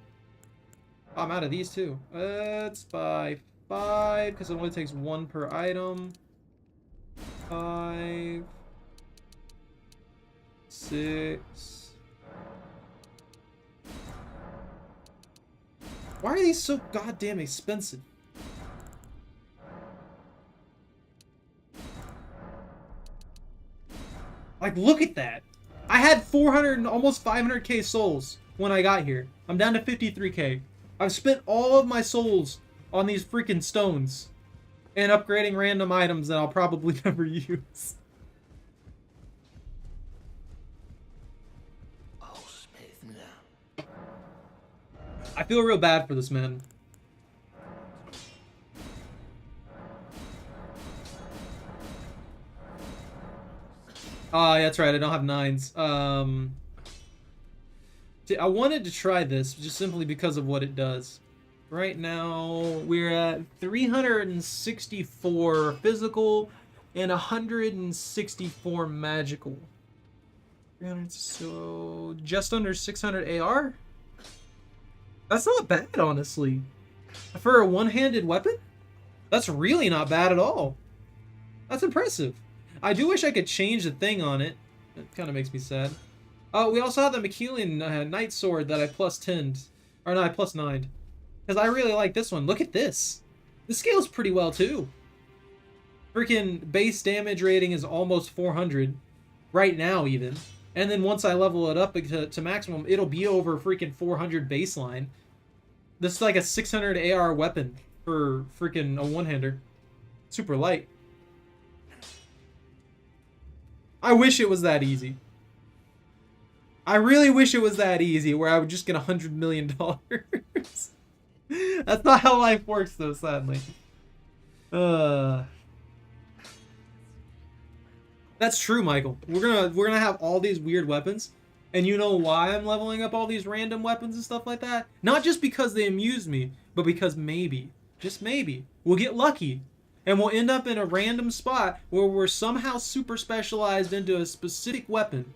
Oh, I'm out of these too. Let's buy 5 because it only takes 1 per item. 5, 6. Why are these so goddamn expensive? Like, look at that. I had 400 and almost 500k souls when I got here. I'm down to 53k. I've spent all of my souls on these freaking stones and upgrading random items that I'll probably never use. I feel real bad for this man. Oh, yeah, that's right. I don't have 9s. I wanted to try this just simply because of what it does. Right now, we're at 364 physical and 164 magical. 300, so just under 600 AR? That's not bad, honestly. For a one-handed weapon? That's really not bad at all. That's impressive. I do wish I could change the thing on it. It kind of makes me sad. We also have the Mckellen Knight Sword that I plus 10'd. Or no, I plus 9'd. Because I really like this one. Look at this. This scales pretty well, too. Freaking base damage rating is almost 400. Right now, even. And then once I level it up to maximum, it'll be over freaking 400 baseline. This is like a 600 AR weapon for freaking a one-hander. Super light. I wish it was that easy. I really wish it was that easy where I would just get $100 million. That's not how life works though, sadly. That's true, Michael. We're gonna have all these weird weapons. And you know why I'm leveling up all these random weapons and stuff like that? Not just because they amuse me, but because maybe, just maybe, we'll get lucky. And we'll end up in a random spot where we're somehow super specialized into a specific weapon.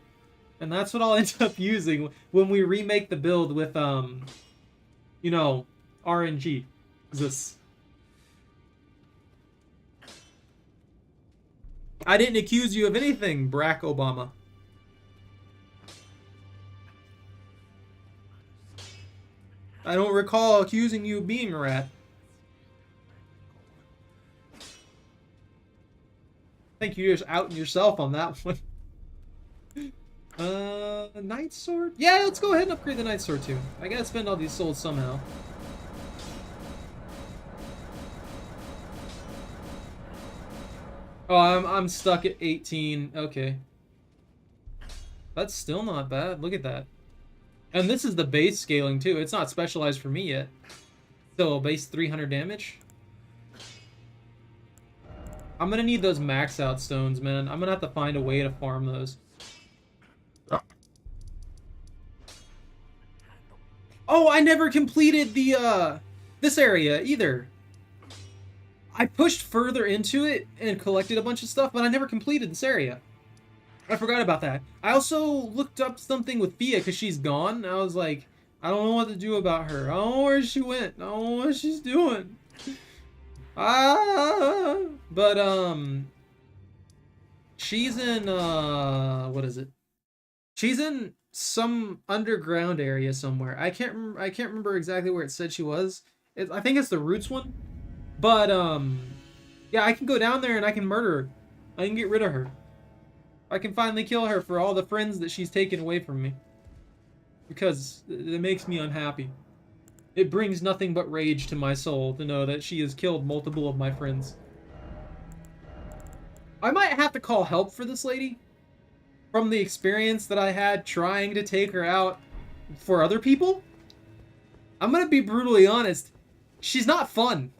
And that's what I'll end up using when we remake the build with, you know, RNG. This. I didn't accuse you of anything, Barack Obama. I don't recall accusing you of being a rat. I think you're just outing yourself on that one. Knight Sword? Yeah, let's go ahead and upgrade the Knight Sword too. I gotta spend all these souls somehow. Oh, I'm stuck at 18. Okay. That's still not bad. Look at that. And this is the base scaling too. It's not specialized for me yet. Still base 300 damage. I'm gonna need those max out stones, man. I'm gonna have to find a way to farm those. Oh, I never completed the this area either. I pushed further into it and collected a bunch of stuff, but I never completed this area. I forgot about that. I also looked up something with Fia because she's gone. I was like, I don't know what to do about her. I don't know where she went. I don't know what she's doing. But she's in what is it? She's in some underground area somewhere. I can't remember exactly where it said she was. I think it's the Roots one. But yeah, I can go down there and I can murder her. I can get rid of her. I can finally kill her for all the friends that she's taken away from me. Because it makes me unhappy. It brings nothing but rage to my soul to know that she has killed multiple of my friends. I might have to call help for this lady. From the experience that I had trying to take her out for other people. I'm gonna be brutally honest. She's not fun.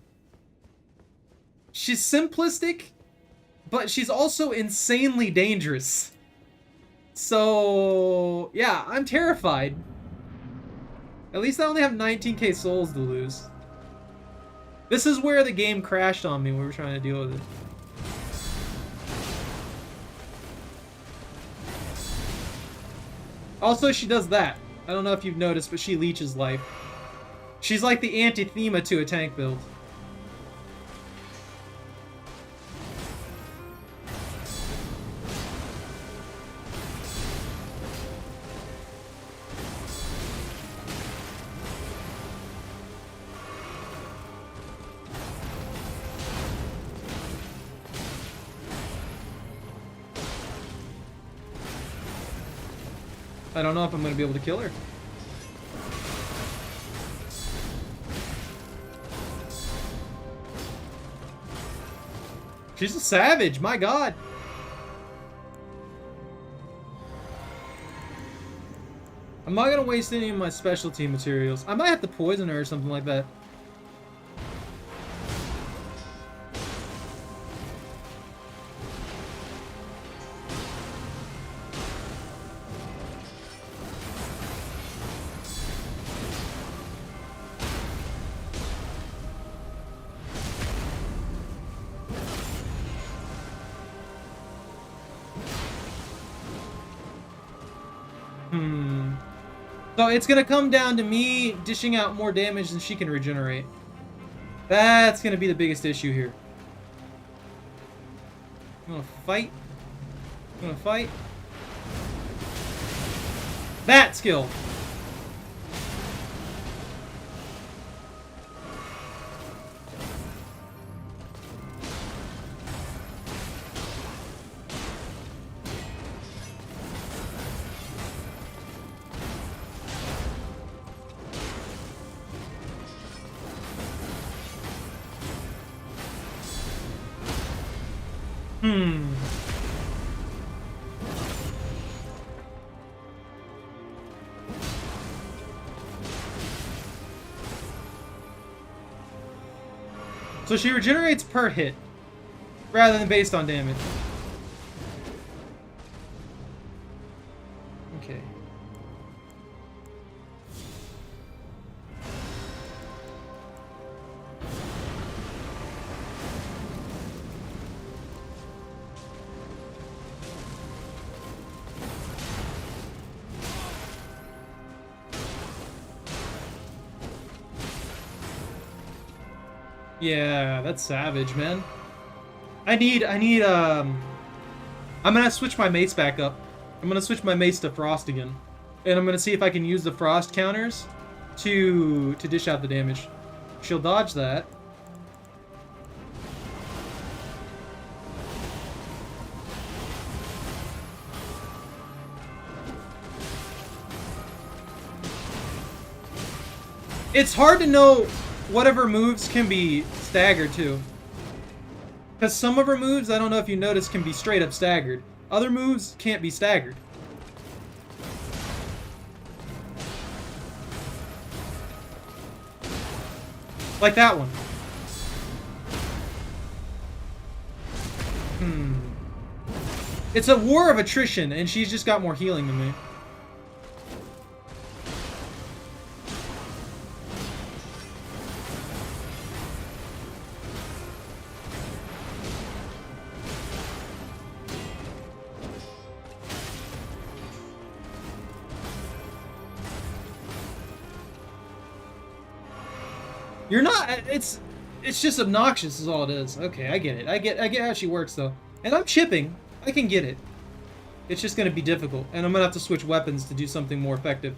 She's simplistic, but she's also insanely dangerous. So, yeah, I'm terrified. At least I only have 19k souls to lose. This is where the game crashed on me when we were trying to deal with it. Also, she does that. I don't know if you've noticed, but she leeches life. She's like the anti-thema to a tank build. I don't know if I'm going to be able to kill her. She's a savage, my god. I'm not going to waste any of my specialty materials. I might have to poison her or something like that. So it's gonna come down to me dishing out more damage than she can regenerate. That's gonna be the biggest issue here. I'm gonna fight. I'm gonna fight. That skill! So she regenerates per hit, rather than based on damage. Okay. Yeah, that's savage, man. I'm gonna switch my mace back up. I'm gonna switch my mace to frost again. And I'm gonna see if I can use the frost counters to dish out the damage. She'll dodge that. It's hard to know what of her moves can be staggered too. Because some of her moves, I don't know if you noticed, can be straight up staggered. Other moves can't be staggered. Like that one. It's a war of attrition, and she's just got more healing than me. You're not. It's just obnoxious, is all it is. Okay, I get it. I get how she works though, and I'm chipping. I can get it. It's just gonna be difficult, and I'm gonna have to switch weapons to do something more effective.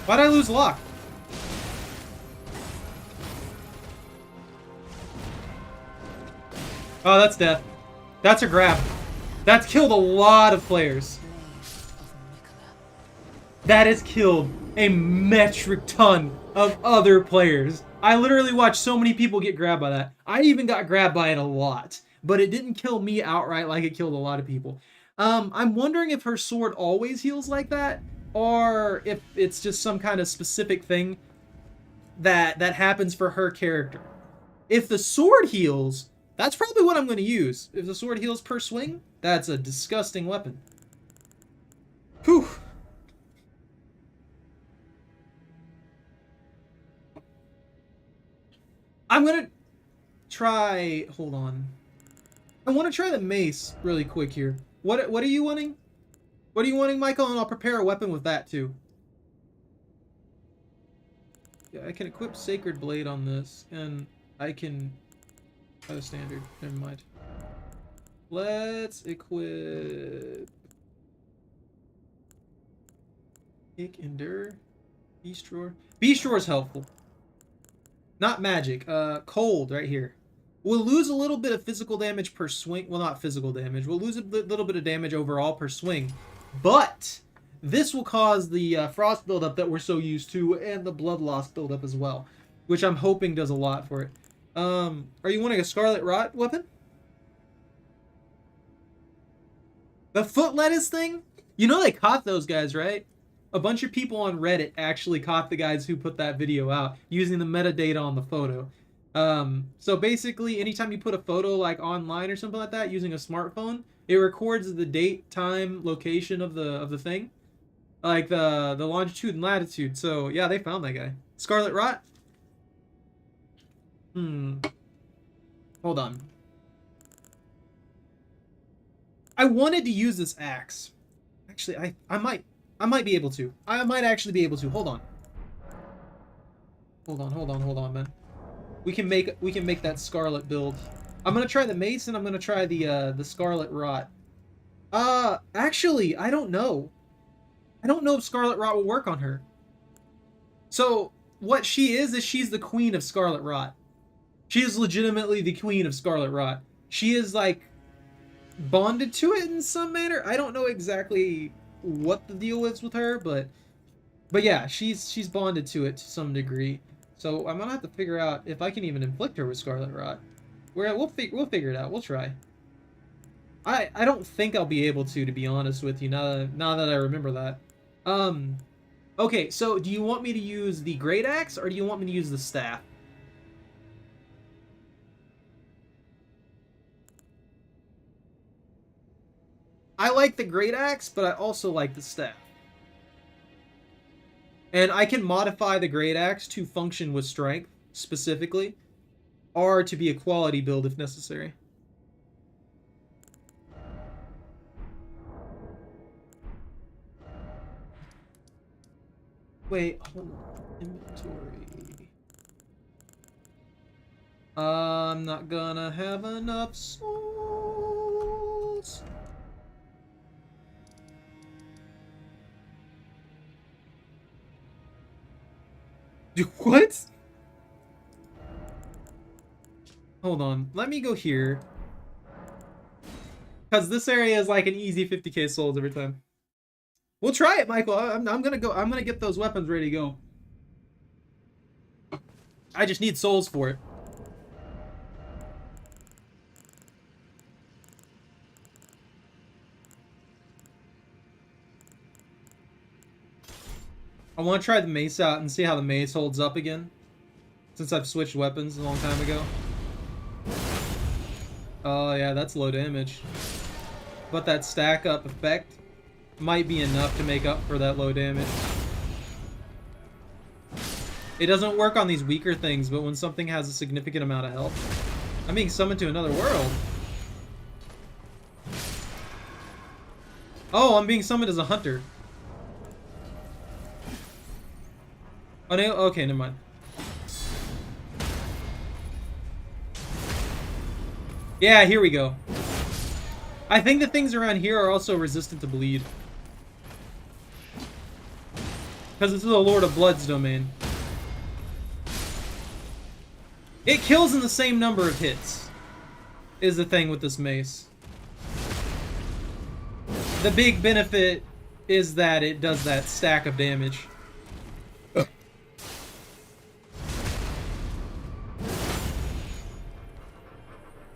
Why'd I lose lock? Oh, that's death. That's a grab. That's killed a lot of players. That has killed a metric ton of other players. I literally watched so many people get grabbed by that. I even got grabbed by it a lot. But it didn't kill me outright like it killed a lot of people. I'm wondering if her sword always heals like that, or if it's just some kind of specific thing that happens for her character. If the sword heals, that's probably what I'm going to use. If the sword heals per swing, that's a disgusting weapon. Whew. I'm going to try... Hold on. I want to try the mace really quick here. What are you wanting? What are you wanting, Michael? And I'll prepare a weapon with that, too. Yeah, I can equip Sacred Blade on this, and I can... Oh, standard. Never mind. Let's equip... Kick, Endure, Beast Roar. Beast Roar is helpful. Not magic. Cold right here. We'll lose a little bit of physical damage per swing. Well, not physical damage. We'll lose a little bit of damage overall per swing. But this will cause the frost buildup that we're so used to, and the blood loss buildup as well, which I'm hoping does a lot for it. Are you wanting a Scarlet Rot weapon? The foot lettuce thing? You know they caught those guys, right? A bunch of people on Reddit actually caught the guys who put that video out using the metadata on the photo. So basically, anytime you put a photo like online or something like that using a smartphone, it records the date, time, location of the thing, like the longitude and latitude. So yeah, they found that guy. Scarlet Rot. Hold on. I wanted to use this axe. Actually, I might be able to. I might actually be able to. Hold on. Hold on, man. We can make that Scarlet build. I'm gonna try the mace, and I'm gonna try the Scarlet Rot. Actually, I don't know. I don't know if Scarlet Rot will work on her. So what she is she's the queen of Scarlet Rot. She is legitimately the queen of Scarlet Rot. She is like bonded to it in some manner. I don't know exactly what the deal is with her, but yeah, she's bonded to it to some degree. So I'm gonna have to figure out if I can even inflict her with Scarlet Rot. We'll figure it out. We'll try. I don't think I'll be able to be honest with you, now that I remember that. Okay, so do you want me to use the Great Axe, or do you want me to use the staff? I like the Great Axe, but I also like the staff. And I can modify the Great Axe to function with strength, specifically, or to be a quality build if necessary. Wait, hold on. Inventory. I'm not gonna have enough souls. What? Hold on. Let me go here. Because this area is like an easy 50k souls every time. We'll try it, Michael. I'm gonna go. I'm gonna get those weapons ready to go. I just need souls for it. I want to try the mace out and see how the mace holds up again. Since I've switched weapons a long time ago. Oh yeah, that's low damage. But that stack up effect might be enough to make up for that low damage. It doesn't work on these weaker things, but when something has a significant amount of health. I'm being summoned to another world. Oh, I'm being summoned as a hunter. Oh, no, okay, never mind. Yeah, here we go. I think the things around here are also resistant to bleed. Because it's the Lord of Blood's domain. It kills in the same number of hits, is the thing with this mace. The big benefit is that it does that stack of damage.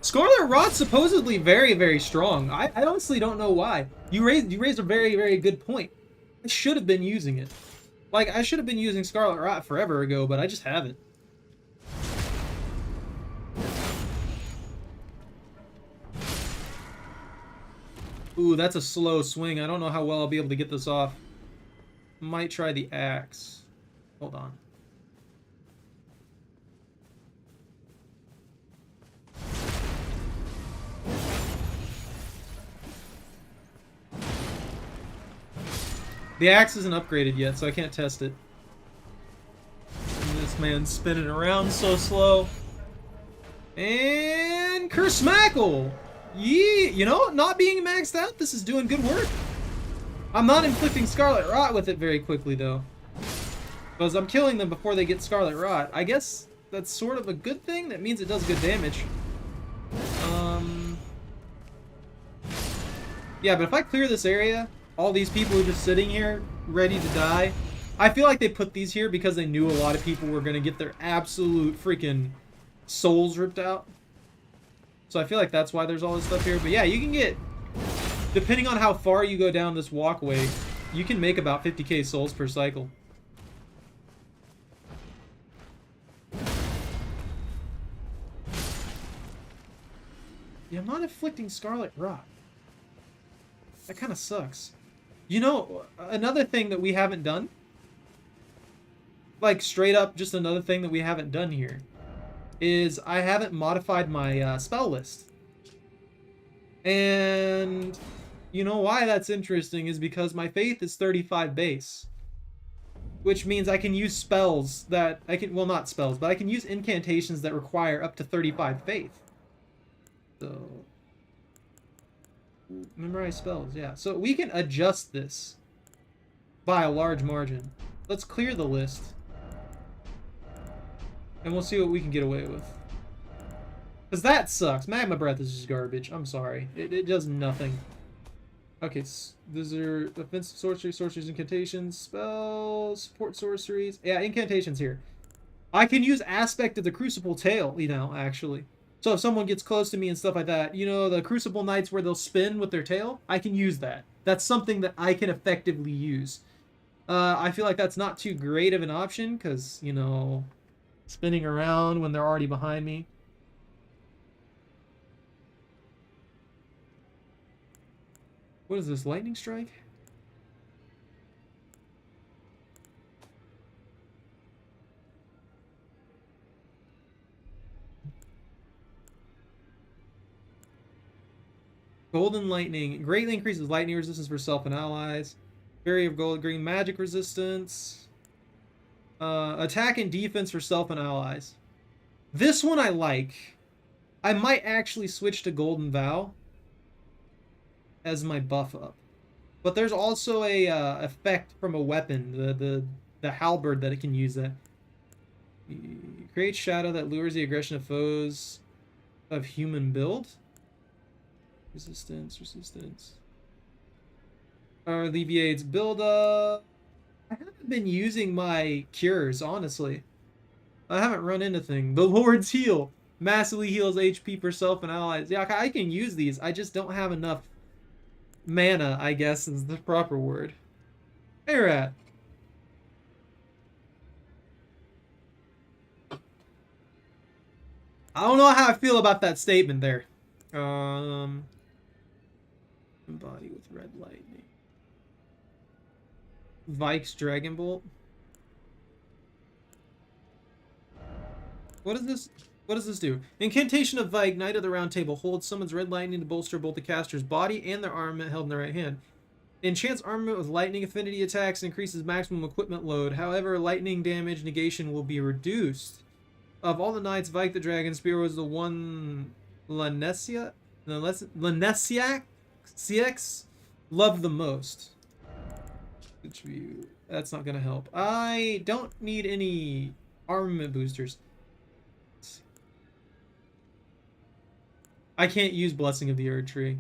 Scarlet Rot's supposedly very, very strong. I honestly don't know why. You raised a very, very good point. I should have been using it. Like, I should have been using Scarlet Rot forever ago, but I just haven't. Ooh, that's a slow swing. I don't know how well I'll be able to get this off. Might try the axe. Hold on. The axe isn't upgraded yet, so I can't test it. And this man's spinning around so slow. And Kersmackle! Yee! You know, not being maxed out, this is doing good work. I'm not inflicting Scarlet Rot with it very quickly, though. Because I'm killing them before they get Scarlet Rot. I guess that's sort of a good thing. That means it does good damage. Yeah, but if I clear this area, all these people are just sitting here, ready to die. I feel like they put these here because they knew a lot of people were going to get their absolute freaking souls ripped out. So I feel like that's why there's all this stuff here. But yeah, you can get, depending on how far you go down this walkway, you can make about 50k souls per cycle. Yeah, I'm not inflicting Scarlet Rot. That kind of sucks. You know, another thing that we haven't done, like straight up just another thing that we haven't done here, is I haven't modified my spell list. And you know why that's interesting is because my faith is 35 base. Which means I can use spells that I can, well, not spells, but I can use incantations that require up to 35 faith. So memorize spells, yeah. So we can adjust this by a large margin. Let's clear the list. And we'll see what we can get away with. Because that sucks. Magma Breath is just garbage. I'm sorry. It does nothing. Okay, these are offensive sorceries, sorceries, incantations, spells, support sorceries. Yeah, incantations here. I can use Aspect of the Crucible Tail, you know, actually. So if someone gets close to me and stuff like that, you know, the Crucible Knights where they'll spin with their tail, I can use that. That's something that I can effectively use. I feel like that's not too great of an option because, you know, spinning around when they're already behind me. What is this, Lightning Strike? Golden Lightning greatly increases lightning resistance for self and allies. Barrier of Gold, green magic resistance. Attack and defense for self and allies. This one I like. I might actually switch to Golden Vow as my buff up. But there's also a effect from a weapon, the halberd, that it can use that. Create shadow that lures the aggression of foes of human build. Resistance. Alleviates build up. I haven't been using my cures, honestly. I haven't run into things. The Lord's Heal massively heals HP per self and allies. Yeah, I can use these. I just don't have enough mana, I guess is the proper word. Hey, Rat. I don't know how I feel about that statement there. Body with red lightning. Vike's Dragon Bolt. What is this? What does this do? Incantation of Vike, Knight of the Round Table. Holds summons red lightning to bolster both the caster's body and their armament held in their right hand. Enchants armament with lightning affinity attacks and increases maximum equipment load. However, lightning damage negation will be reduced. Of all the knights, Vike the Dragon Spear was the one Lanesiak CX loved the most. That's not gonna help. I don't need any armament boosters. I can't use Blessing of the Erd Tree.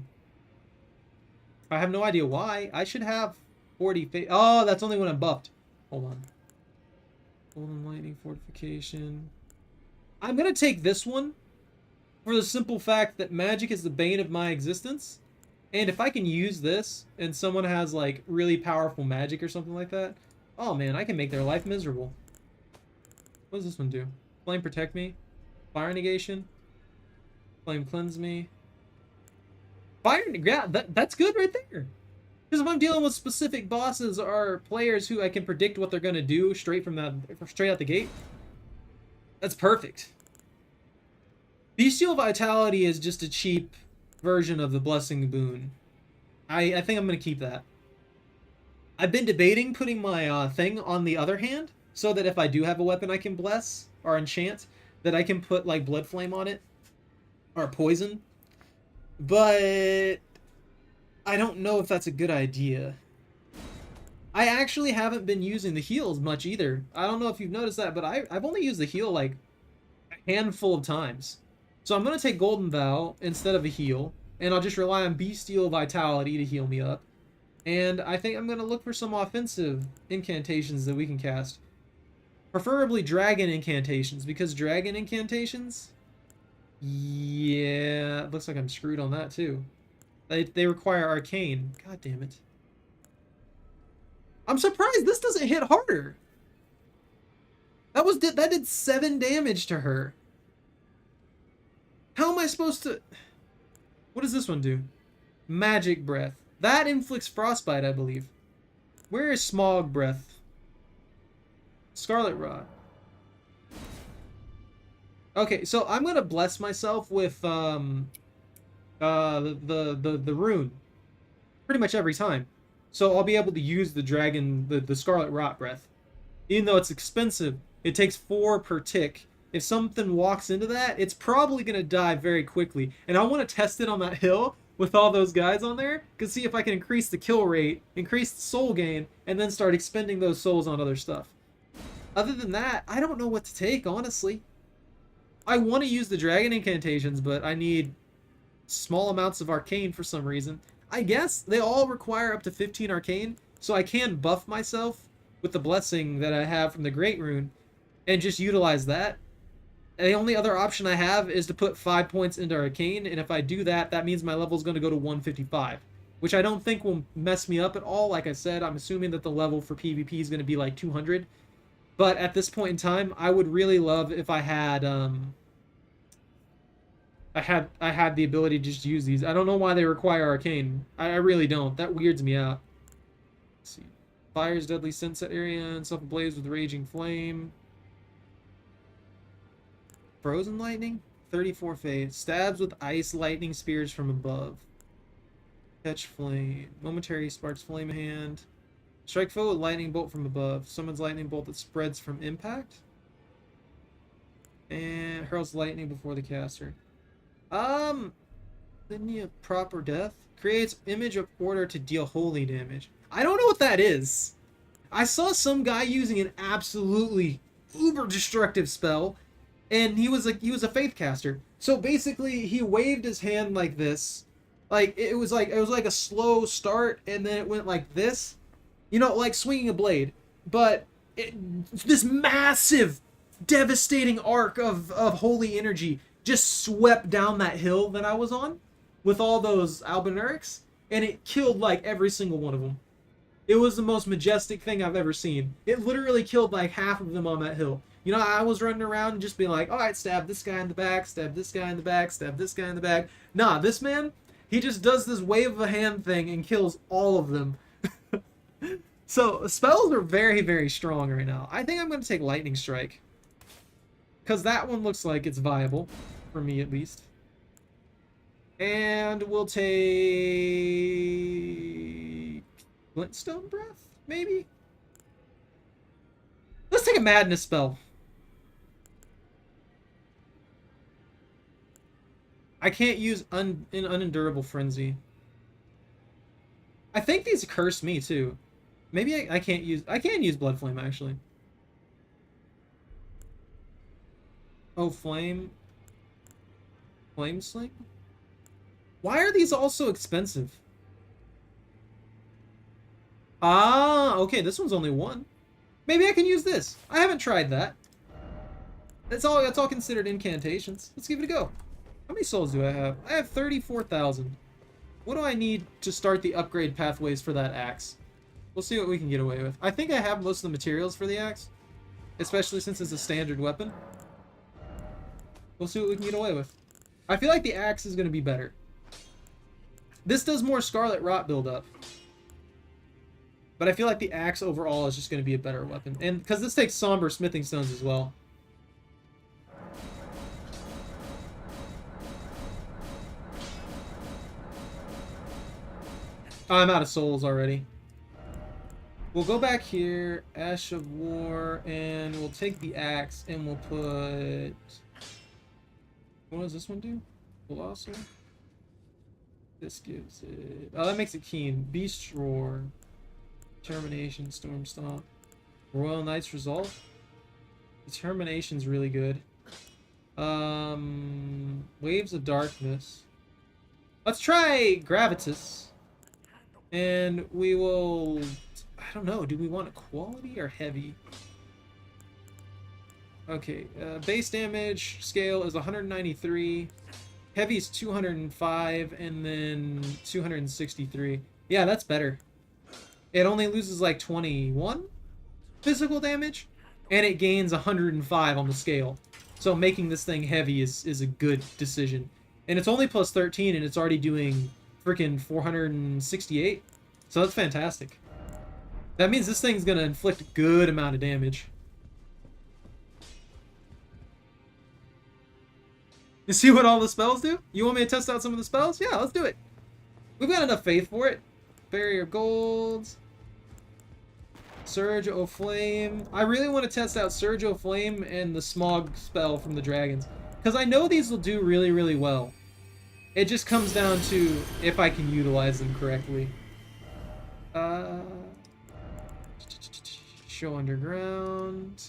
I have no idea why. I should have 40 oh, that's only when I'm buffed. Hold on. Golden Lightning Fortification. I'm gonna take this one for the simple fact that magic is the bane of my existence. And if I can use this and someone has like really powerful magic or something like that, oh man, I can make their life miserable. What does this one do? Flame protect me. Fire negation. Flame cleanse me. Fire, yeah, that's good right there. Because if I'm dealing with specific bosses or players who I can predict what they're gonna do straight out the gate, that's perfect. Bestial Vitality is just a cheap version of the Blessing Boon. I think I'm gonna keep that. I've been debating putting my thing on the other hand, so that if I do have a weapon I can bless or enchant, that I can put like Blood Flame on it or poison. But I don't know if that's a good idea. I actually haven't been using the heals much either. I don't know if you've noticed that, but I've only used the heal like a handful of times. So I'm going to take Golden Vow instead of a heal, and I'll just rely on Bestial Vitality to heal me up. And I think I'm going to look for some offensive incantations that we can cast. Preferably dragon incantations, because dragon incantations... Yeah, it looks like I'm screwed on that too. They require arcane. God damn it. I'm surprised this doesn't hit harder. That did 7 damage to her. How am I supposed to... What does this one do? Magic Breath. That inflicts frostbite, I believe. Where is Smog Breath? Scarlet Rot. Okay, so I'm gonna bless myself with the rune pretty much every time. So I'll be able to use the dragon, the Scarlet Rot Breath. Even though it's expensive, it takes 4 per tick. If something walks into that, it's probably gonna die very quickly. And I want to test it on that hill with all those guys on there, to see if I can increase the kill rate, increase the soul gain, and then start expending those souls on other stuff. Other than that, I don't know what to take, honestly. I want to use the dragon incantations, but I need small amounts of arcane for some reason. I guess they all require up to 15 arcane, so I can buff myself with the blessing that I have from the Great Rune and just utilize that. And the only other option I have is to put 5 points into arcane, and if I do that, that means my level is going to go to 155, which I don't think will mess me up at all. Like I said, I'm assuming that the level for PvP is going to be like 200. But at this point in time, I would really love if I had I had the ability to just use these. I don't know why they require arcane. I really don't. That weirds me out. Let's see. Fire's deadly sunset area and self ablaze with raging flame. Frozen lightning? 34 phase. Stabs with ice lightning spears from above. Catch flame. Momentary sparks flame hand. Strike foe with lightning bolt from above. Summons lightning bolt that spreads from impact. And hurls lightning before the caster. Linear proper death. Creates image of order to deal holy damage. I don't know what that is. I saw some guy using an absolutely uber destructive spell, and he was a faith caster. So basically, he waved his hand like this, like it was like a slow start, and then it went like this, you know, like swinging a blade. But this massive, devastating arc of holy energy just swept down that hill that I was on, with all those Albinurics, and it killed like every single one of them. It was the most majestic thing I've ever seen. It literally killed like half of them on that hill. You know, I was running around and just being like, alright, stab this guy in the back, stab this guy in the back, stab this guy in the back. Nah, this man, he just does this wave of a hand thing and kills all of them. So, spells are very, very strong right now. I think I'm going to take Lightning Strike. Because that one looks like it's viable. For me, at least. And we'll take... Glintstone Breath, maybe? Let's take a Madness spell. I can't use an Unendurable Frenzy. I think these curse me, too. Maybe I can't use... I can use Blood Flame, actually. Oh, Flame. Flame Sling? Why are these all so expensive? Ah, okay, this one's only one. Maybe I can use this. I haven't tried that. That's all considered incantations. Let's give it a go. How many souls do I have? I have 34,000. What do I need to start the upgrade pathways for that axe? We'll see what we can get away with. I think I have most of the materials for the axe, especially since it's a standard weapon. We'll see what we can get away with. I feel like the axe is going to be better. This does more Scarlet Rot build-up. But I feel like the axe overall is just going to be a better weapon. And because this takes Somber Smithing Stones as well. Oh, I'm out of souls already. We'll go back here, Ash of War, and we'll take the axe and we'll put... What does this one do? Colossal? This gives it... Oh, that makes it keen. Beast Roar. Determination, Storm Stomp. Royal Knight's Resolve. Determination's really good. Waves of Darkness. Let's try Gravitas. And we will... I don't know. Do we want a quality or heavy? Okay. Base damage scale is 193. Heavy is 205. And then 263. Yeah, that's better. It only loses like 21 physical damage. And it gains 105 on the scale. So making this thing heavy is a good decision. And it's only plus 13 and it's already doing freaking 468. So that's fantastic. That means this thing's gonna inflict a good amount of damage. You see what all the spells do? You want me to test out some of the spells? Yeah, let's do it. We've got enough faith for it. Barrier Gold. Surge O' Flame. I really want to test out Surge O' Flame and the Smog spell from the dragons. Because I know these will do really, really well. It just comes down to if I can utilize them correctly. Show Underground.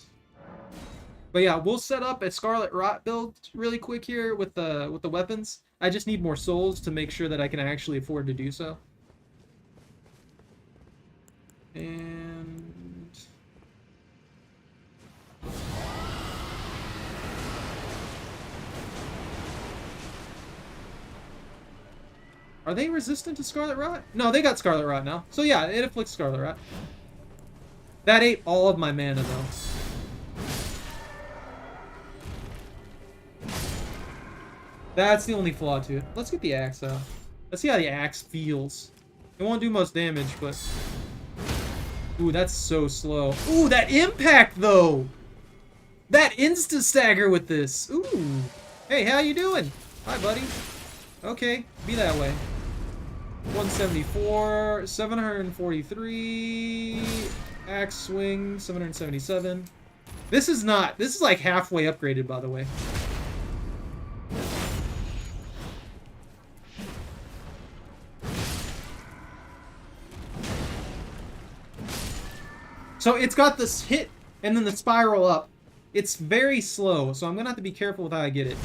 But yeah, we'll set up a Scarlet Rot build really quick here with the weapons. I just need more souls to make sure that I can actually afford to do so. And are they resistant to Scarlet Rot? No, they got Scarlet Rot now. So yeah, it afflicts Scarlet Rot. That ate all of my mana though. That's the only flaw to it. Let's get the axe out. Let's see how the axe feels. It won't do most damage, but... Ooh, that's so slow. Ooh, that impact, though! That insta-stagger with this. Ooh. Hey, how you doing? Hi, buddy. Okay, be that way. 174, 743... Axe swing, 777. This is not... This is like halfway upgraded, by the way. So it's got this hit and then the spiral up. It's very slow, so I'm gonna have to be careful with how I get it.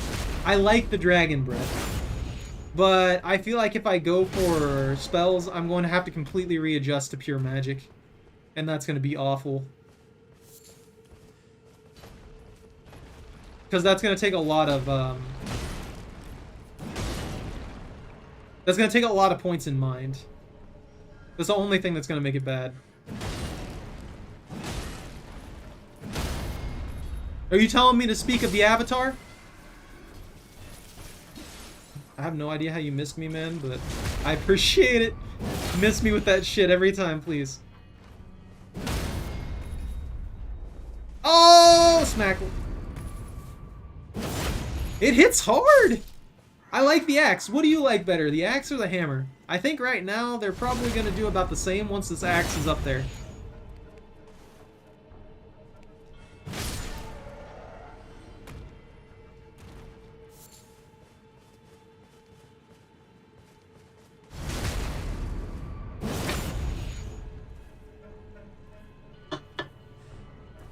I like the Dragon Breath, but I feel like if I go for spells, I'm going to have to completely readjust to pure magic, and that's gonna be awful. Because that's gonna take a lot of that's gonna take a lot of points in mind. That's the only thing that's gonna make it bad. Are you telling me to speak of the Avatar? I have no idea how you missed me, man, but I appreciate it. Miss me with that shit every time, please. Oh, smackle. It hits hard. I like the axe. What do you like better, the axe or the hammer? I think right now they're probably going to do about the same once this axe is up there.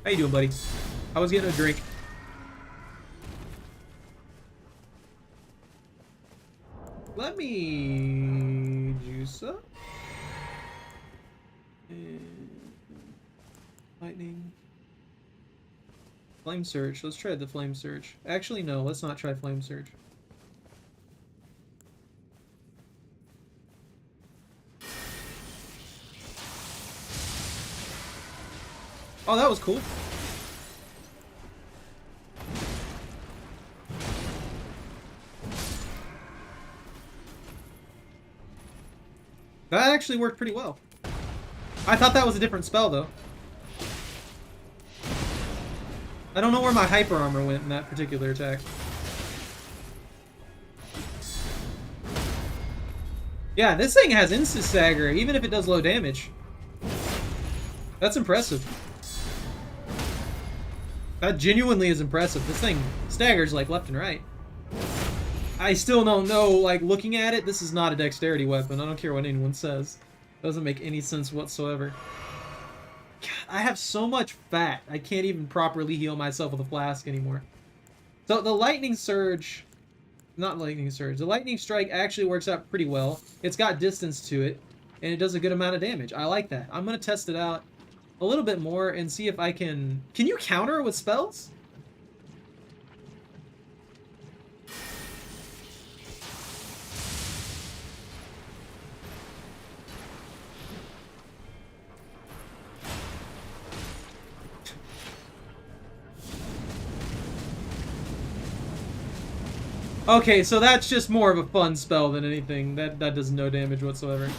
How you doing, buddy? I was getting a drink. Let me juice up. And lightning. Flame Surge. Let's try the Flame Surge. Actually, no. Let's not try Flame Surge. Oh, that was cool. That actually worked pretty well. I thought that was a different spell, though. I don't know where my hyper armor went in that particular attack. Yeah, this thing has insta-stagger, even if it does low damage. That's impressive. That genuinely is impressive. This thing staggers like left and right. I still don't know, like, looking at it, this is not a dexterity weapon. I don't care what anyone says. Doesn't make any sense whatsoever. God, I have so much fat, I can't even properly heal myself with a flask anymore. So the Lightning Surge... Not Lightning Surge. The Lightning Strike actually works out pretty well. It's got distance to it, and it does a good amount of damage. I like that. I'm going to test it out a little bit more and see if I can... Can you counter with spells? Okay, so that's just more of a fun spell than anything. That does no damage whatsoever.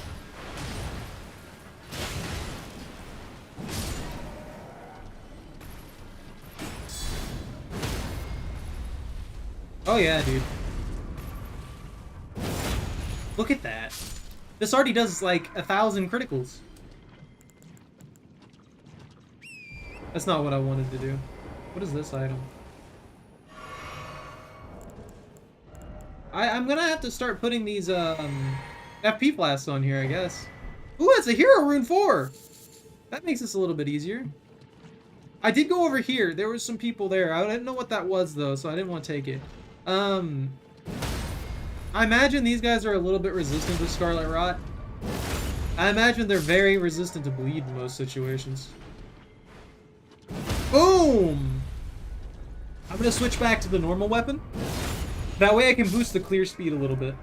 Oh yeah, dude. Look at that. This already does like 1,000 criticals. That's not what I wanted to do. What is this item? I'm gonna have to start putting these FP flasks on here, I guess. Ooh, it's a hero rune 4! That makes this a little bit easier. I did go over here. There was some people there. I didn't know what that was, though, so I didn't want to take it. I imagine these guys are a little bit resistant to Scarlet Rot. I imagine they're very resistant to bleed in most situations. Boom! I'm gonna switch back to the normal weapon. That way I can boost the clear speed a little bit.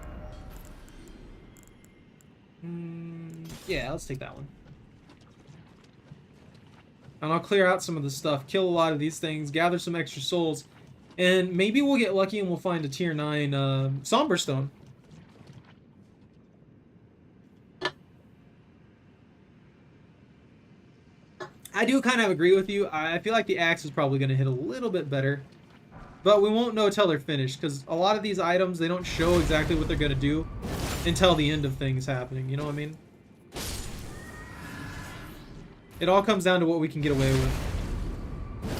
Yeah, let's take that one. And I'll clear out some of the stuff, kill a lot of these things, gather some extra souls, and maybe we'll get lucky and we'll find a tier 9 Somber Stone. I do kind of agree with you. I feel like the axe is probably going to hit a little bit better. But we won't know till they're finished, because a lot of these items, they don't show exactly what they're going to do until the end of things happening, you know what I mean? It all comes down to what we can get away with.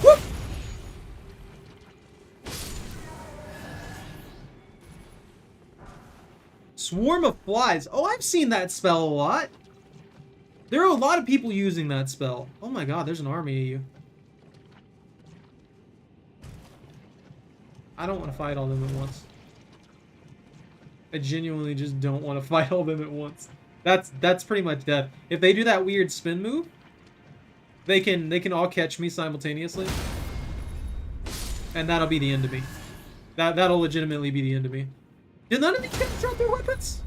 Whoop! Swarm of Flies. Oh, I've seen that spell a lot. There are a lot of people using that spell. Oh my god, there's an army of you. I don't want to fight all them at once. I genuinely just don't want to fight all them at once. That's pretty much death. If they do that weird spin move, they can all catch me simultaneously. And that'll be the end of me. That'll legitimately be the end of me. Did none of these guys drop their weapons?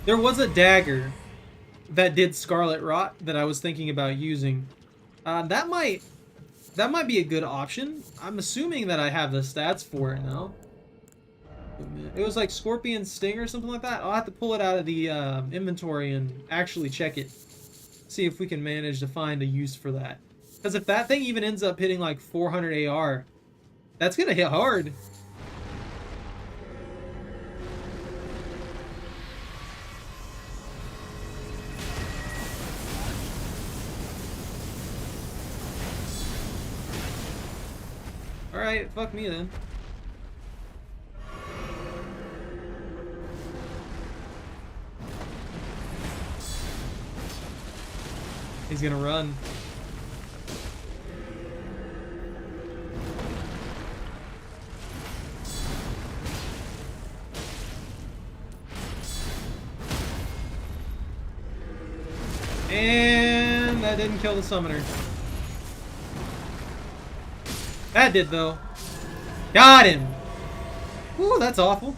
There was a dagger that did Scarlet Rot that I was thinking about using. That might be a good option. I'm assuming that I have the stats for it now. It was like Scorpion Sting or something like that. I'll have to pull it out of the inventory and actually check it. See if we can manage to find a use for that. Because if that thing even ends up hitting like 400 AR, that's gonna hit hard. Alright, fuck me then. He's gonna run. And that didn't kill the summoner. That did, though. Got him! Ooh, that's awful.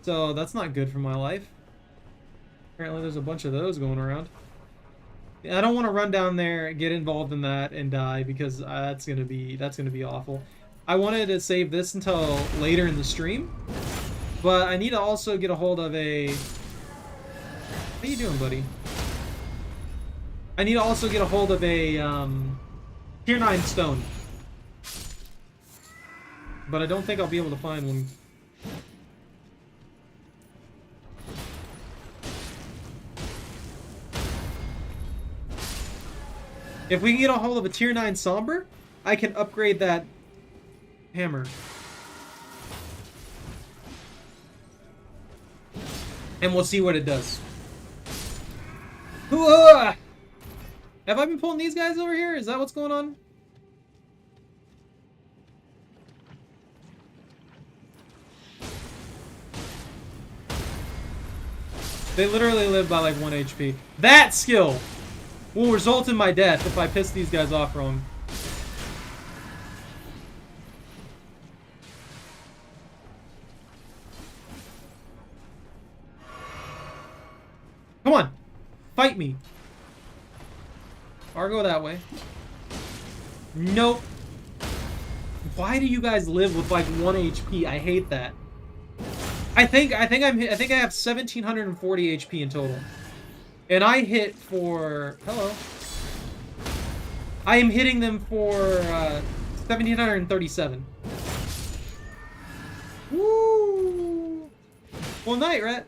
So, that's not good for my life. Apparently there's a bunch of those going around. I don't want to run down there, get involved in that, and die, because that's gonna be awful. I wanted to save this until later in the stream, but I need to also get a hold of a... How you doing, buddy? I need to also get a hold of a Tier 9 stone. But I don't think I'll be able to find one. If we can get a hold of a Tier 9 Somber, I can upgrade that hammer. And we'll see what it does. Have I been pulling these guys over here? Is that what's going on? They literally live by like 1 HP. That skill will result in my death if I piss these guys off wrong. Come on! Fight me! Or go that way. Nope. Why do you guys live with like 1 HP? I hate that. I think I have 1740 HP in total. And I hit for... Hello. I am hitting them for 1737. Woo! Well, night, Rat.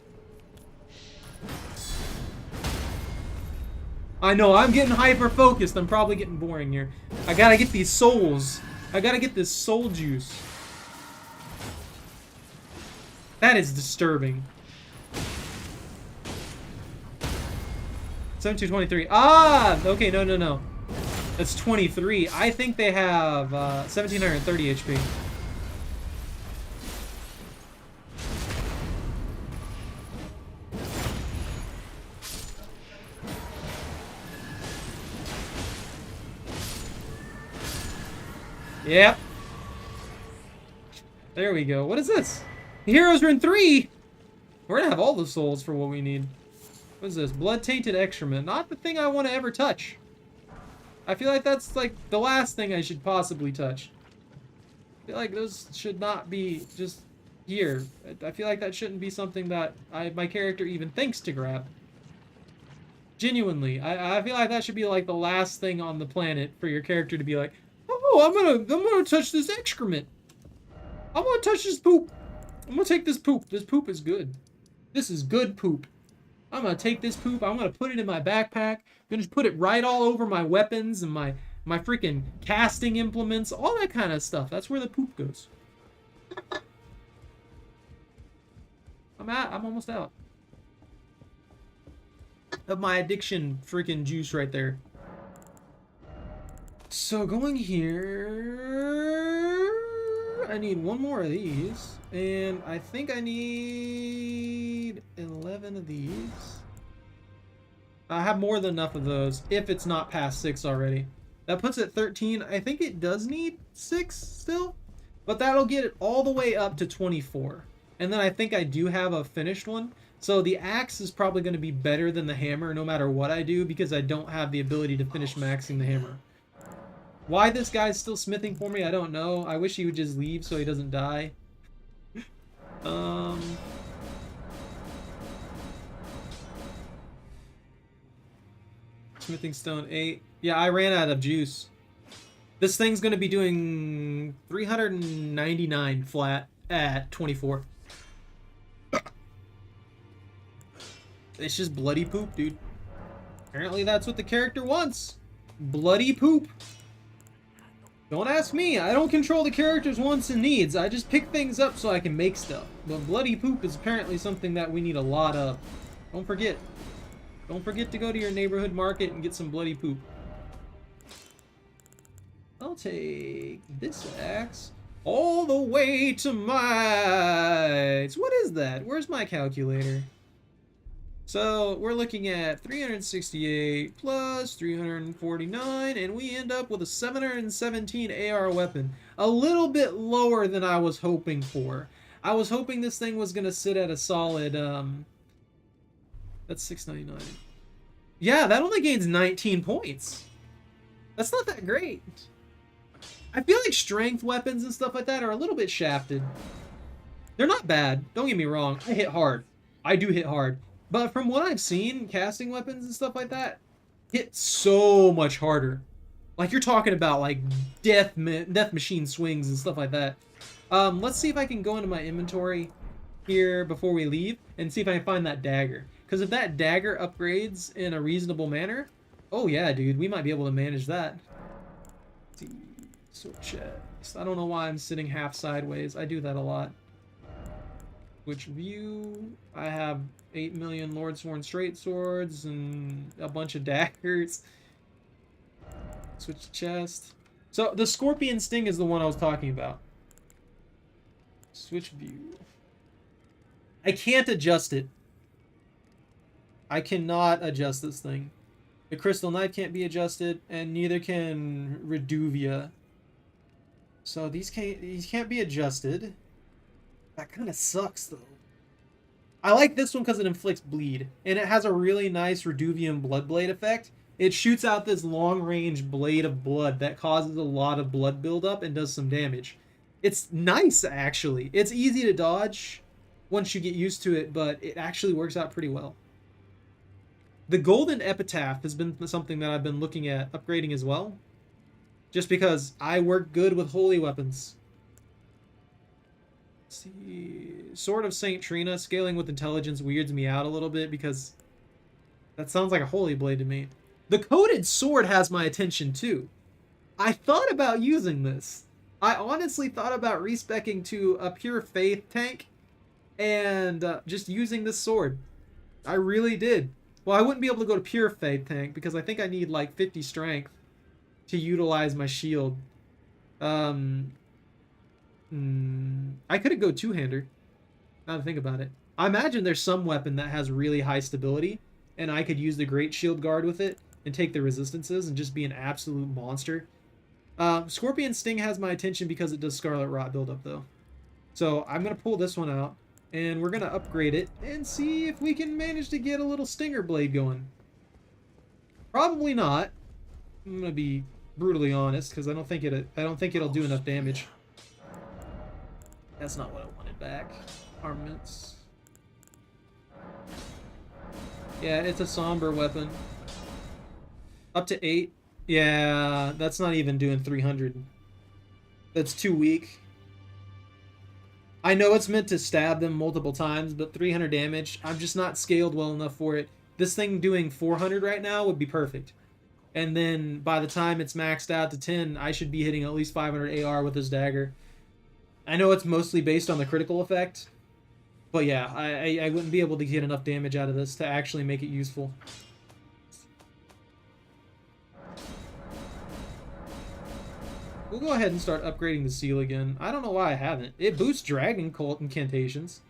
I know, I'm getting hyper-focused. I'm probably getting boring here. I gotta get these souls. I gotta get this soul juice. That is disturbing. 7223. Ah! Okay, no. That's 23. I think they have 1730 HP. Yep. There we go. What is this? Heroes Rune 3! We're gonna have all the souls for what we need. What is this? Blood-tainted excrement. Not the thing I want to ever touch. I feel like that's like the last thing I should possibly touch. I feel like those should not be just here. I feel like that shouldn't be something that my character even thinks to grab. Genuinely. I feel like that should be like the last thing on the planet for your character to be like, oh, I'm gonna touch this excrement. I'm gonna touch this poop. I'm gonna take this poop. This poop is good. This is good poop. I'm gonna take this poop. I'm gonna put it in my backpack. I'm gonna just put it right all over my weapons and my freaking casting implements, all that kind of stuff. That's where the poop goes. I'm almost out of my addiction freaking juice right there. So going here, I need one more of these, and I think I need 11 of these. I have more than enough of those, if it's not past 6 already. That puts it 13. I think it does need 6 still, but that'll get it all the way up to 24. And then I think I do have a finished one. So the axe is probably going to be better than the hammer no matter what I do, because I don't have the ability to finish maxing the hammer. Why this guy's still smithing for me, I don't know. I wish he would just leave so he doesn't die. Smithing stone 8. Yeah, I ran out of juice. This thing's going to be doing 399 flat at 24. It's just bloody poop, dude. Apparently that's what the character wants. Bloody poop. Don't ask me. I don't control the character's wants and needs. I just pick things up so I can make stuff. But bloody poop is apparently something that we need a lot of. Don't forget. Don't forget to go to your neighborhood market and get some bloody poop. I'll take this axe all the way to my... What is that? Where's my calculator? So we're looking at 368 plus 349, and we end up with a 717 AR weapon. A little bit lower than I was hoping for. I was hoping this thing was going to sit at a solid, that's 699. Yeah, that only gains 19 points. That's not that great. I feel like strength weapons and stuff like that are a little bit shafted. They're not bad, don't get me wrong. I hit hard. I do hit hard. But from what I've seen, casting weapons and stuff like that hit so much harder. Like, you're talking about, like, death machine swings and stuff like that. Let's see if I can go into my inventory here before we leave and see if I can find that dagger. Because if that dagger upgrades in a reasonable manner, oh yeah, dude, we might be able to manage that. Let's see, sword chest. I don't know why I'm sitting half sideways. I do that a lot. Which view? I have 8 million Lordsworn straight swords and a bunch of daggers. Switch chest. So the scorpion sting is the one I was talking about. Switch view. I can't adjust it. I cannot adjust this thing. The crystal knife can't be adjusted, and neither can Reduvia. So these can't be adjusted. That kind of sucks, though. I like this one because it inflicts bleed, and it has a really nice Reduvian Bloodblade effect. It shoots out this long-range blade of blood that causes a lot of blood buildup and does some damage. It's nice, actually. It's easy to dodge once you get used to it, but it actually works out pretty well. The Golden Epitaph has been something that I've been looking at upgrading as well, just because I work good with holy weapons. See, Sword of Saint Trina, scaling with intelligence weirds me out a little bit because that sounds like a holy blade to me. The coated sword has my attention too. I thought about using this. I honestly thought about respecking to a pure faith tank and just using this sword. I really did. Well, I wouldn't be able to go to pure faith tank because I think I need like 50 strength to utilize my shield. I could go two-hander, now to think about it. I imagine there's some weapon that has really high stability, and I could use the Great Shield Guard with it and take the resistances and just be an absolute monster. Scorpion Sting has my attention because it does Scarlet Rot buildup, though. So I'm going to pull this one out, and we're going to upgrade it and see if we can manage to get a little Stinger Blade going. Probably not. I'm going to be brutally honest, because I don't think it'll do enough damage. That's not what I wanted back. Armaments. Yeah, it's a somber weapon. Up to 8. Yeah, that's not even doing 300. That's too weak. I know it's meant to stab them multiple times, but 300 damage, I'm just not scaled well enough for it. This thing doing 400 right now would be perfect. And then by the time it's maxed out to 10, I should be hitting at least 500 AR with this dagger. I know it's mostly based on the critical effect, but yeah, I wouldn't be able to get enough damage out of this to actually make it useful. We'll go ahead and start upgrading the seal again. I don't know why I haven't. It boosts Dragon Cult incantations.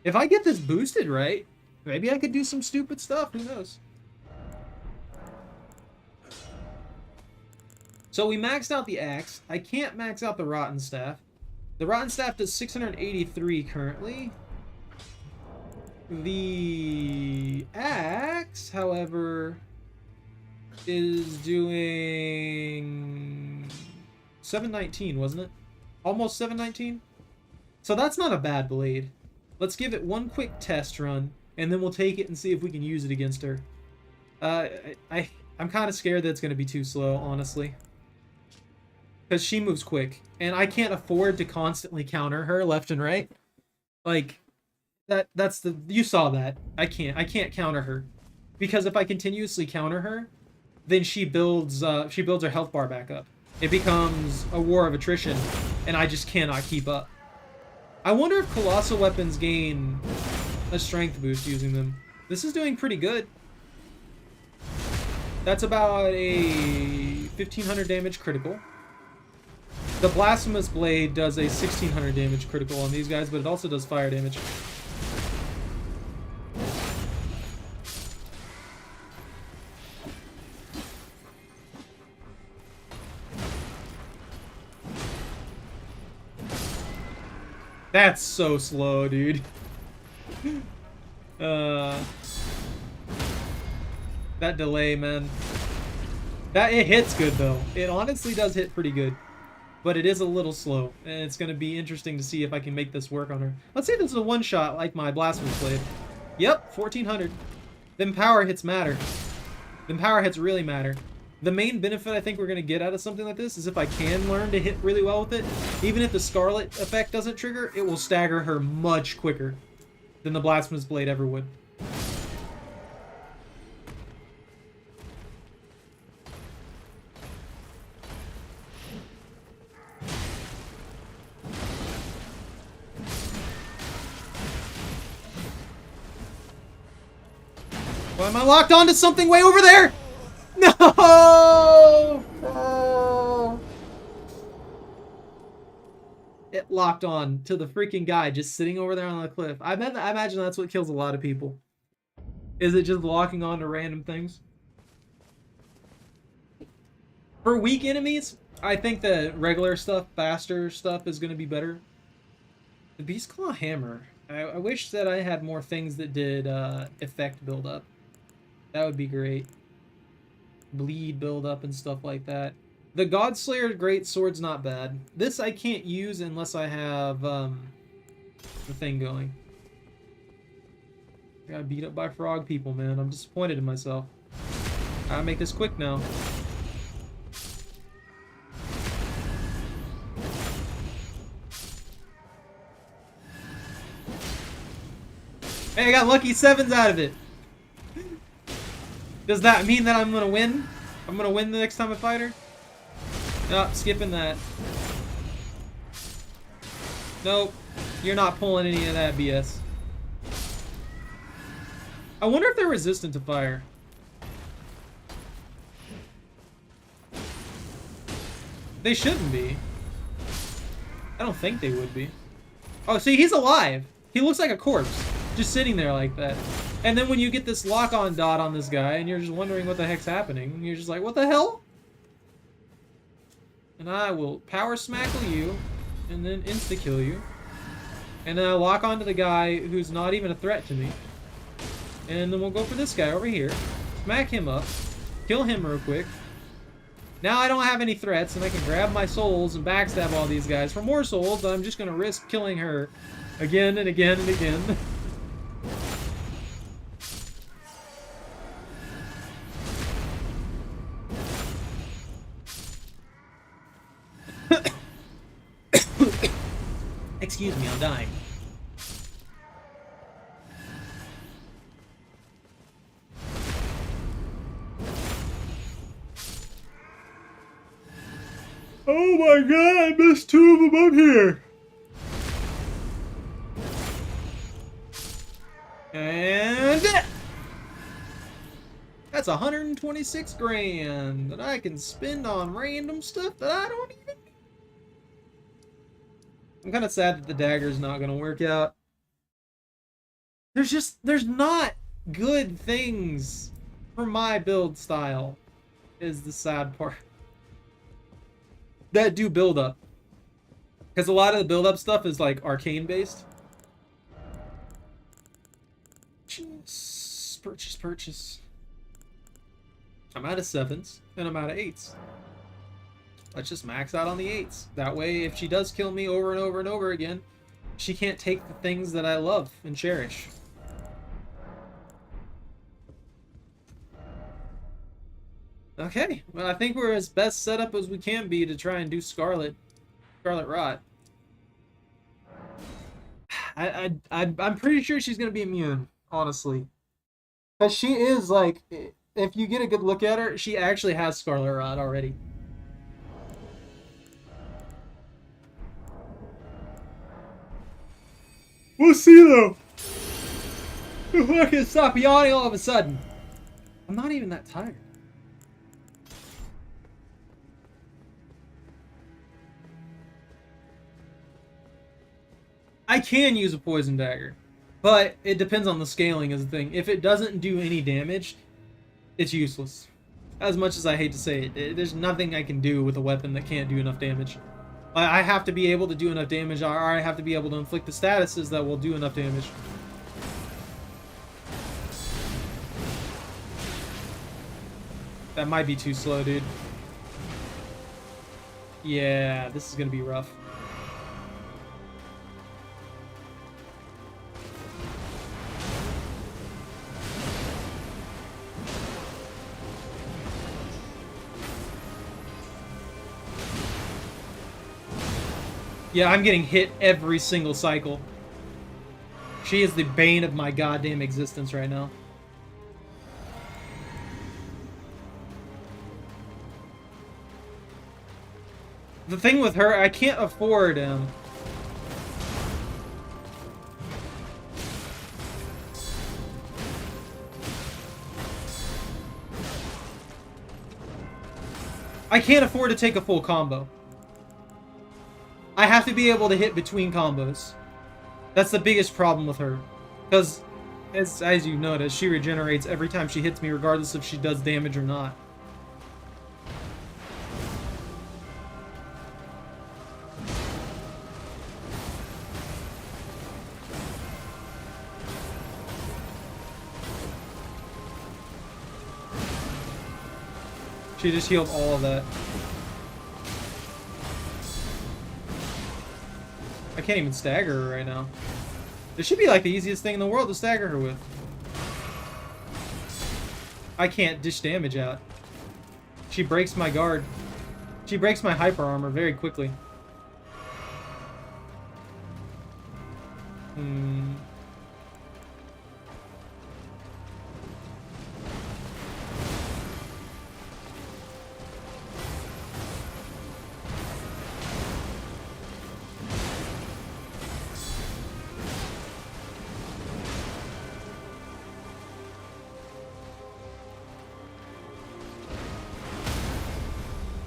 If I get this boosted right, maybe I could do some stupid stuff. Who knows? So we maxed out the axe. I can't max out the Rotten Staff. The Rotten Staff does 683 currently. The axe, however, is doing 719, wasn't it? Almost 719? So that's not a bad blade. Let's give it one quick test run, and then we'll take it and see if we can use it against her. I'm kind of scared that it's going to be too slow, honestly. Because she moves quick, and I can't afford to constantly counter her left and right. Like, that's the... You saw that. I can't counter her. Because if I continuously counter her, then she builds her health bar back up. It becomes a war of attrition, and I just cannot keep up. I wonder if colossal weapons gain a strength boost using them. This is doing pretty good. That's about a 1500 damage critical. The Blasphemous Blade does a 1600 damage critical on these guys, but it also does fire damage. That's so slow, dude. That delay, man. It hits good, though. It honestly does hit pretty good. But it is a little slow. And it's going to be interesting to see if I can make this work on her. Let's see if this is a one-shot like my Blasphemous Blade. Yep, 1400. Them power hits matter. Them power hits really matter. The main benefit I think we're going to get out of something like this is if I can learn to hit really well with it, even if the Scarlet effect doesn't trigger, it will stagger her much quicker than the Blasphemous Blade ever would. Why am I locked onto something way over there? No! Oh. It locked on to the freaking guy just sitting over there on the cliff. I imagine that's what kills a lot of people. Is it just locking on to random things? For weak enemies, I think the regular stuff, faster stuff is going to be better. The Beastclaw Hammer. I wish that I had more things that did effect build up. That would be great. Bleed build up and stuff like that. The Godslayer Greatsword's not bad. This I can't use unless I have the thing going. I got beat up by frog people, man. I'm disappointed in myself. I gotta make this quick now. Hey, I got lucky sevens out of it. Does that mean that I'm gonna win? I'm gonna win the next time I fight her? Nope, skipping that. Nope, you're not pulling any of that BS. I wonder if they're resistant to fire. They shouldn't be. I don't think they would be. Oh, see, he's alive. He looks like a corpse, just sitting there like that. And then when you get this lock-on dot on this guy, and you're just wondering what the heck's happening, and you're just like, what the hell? And I will power smackle you, and then insta-kill you. And then I lock onto the guy who's not even a threat to me. And then we'll go for this guy over here. Smack him up. Kill him real quick. Now I don't have any threats, and I can grab my souls and backstab all these guys for more souls, but I'm just going to risk killing her again and again and again. Excuse me, I'm dying. Oh my god, I missed two of them up here. And that's 126 grand that I can spend on random stuff that I don't even. I'm kind of sad that the dagger's not going to work out. There's not good things for my build style, is the sad part. That do build up. Because a lot of the build up stuff is like arcane based. Purchase, purchase. I'm out of 7s, and I'm out of 8s. Let's just max out on the 8s. That way, if she does kill me over and over and over again, she can't take the things that I love and cherish. Okay, well, I think we're as best set up as we can be to try and do Scarlet Rot. I'm pretty sure she's gonna be immune, honestly. Because she is, like, if you get a good look at her, she actually has Scarlet Rot already. We'll see, though. I can stop yawning all of a sudden. I'm not even that tired. I can use a poison dagger, but it depends on the scaling as the thing. If it doesn't do any damage, it's useless. As much as I hate to say it, there's nothing I can do with a weapon that can't do enough damage. I have to be able to do enough damage, or I have to be able to inflict the statuses that will do enough damage. That might be too slow, dude. Yeah, this is gonna be rough. Yeah, I'm getting hit every single cycle. She is the bane of my goddamn existence right now. The thing with her, I can't afford I can't afford to take a full combo. I have to be able to hit between combos. That's the biggest problem with her. Because, as you notice, she regenerates every time she hits me, regardless if she does damage or not. She just healed all of that. I can't even stagger her right now. This should be like the easiest thing in the world to stagger her with. I can't dish damage out. She breaks my guard. She breaks my hyper armor very quickly.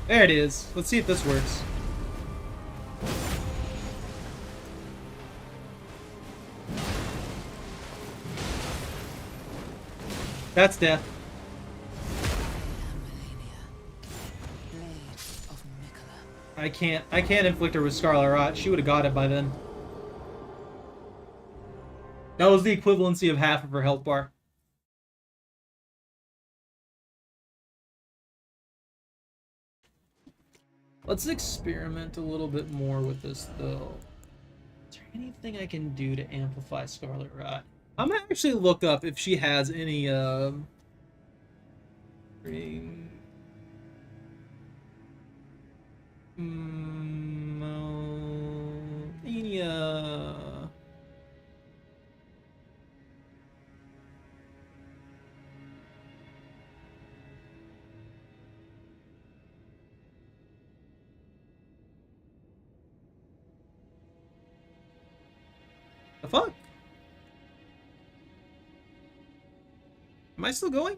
There it is. Let's see if this works. That's death. I can't inflict her with Scarlet Rot. She would have got it by then. That was the equivalency of half of her health bar. Let's experiment a little bit more with this, though. Is there anything I can do to amplify Scarlet Rot? I'm gonna actually look up if she has any, The fuck? Am I still going?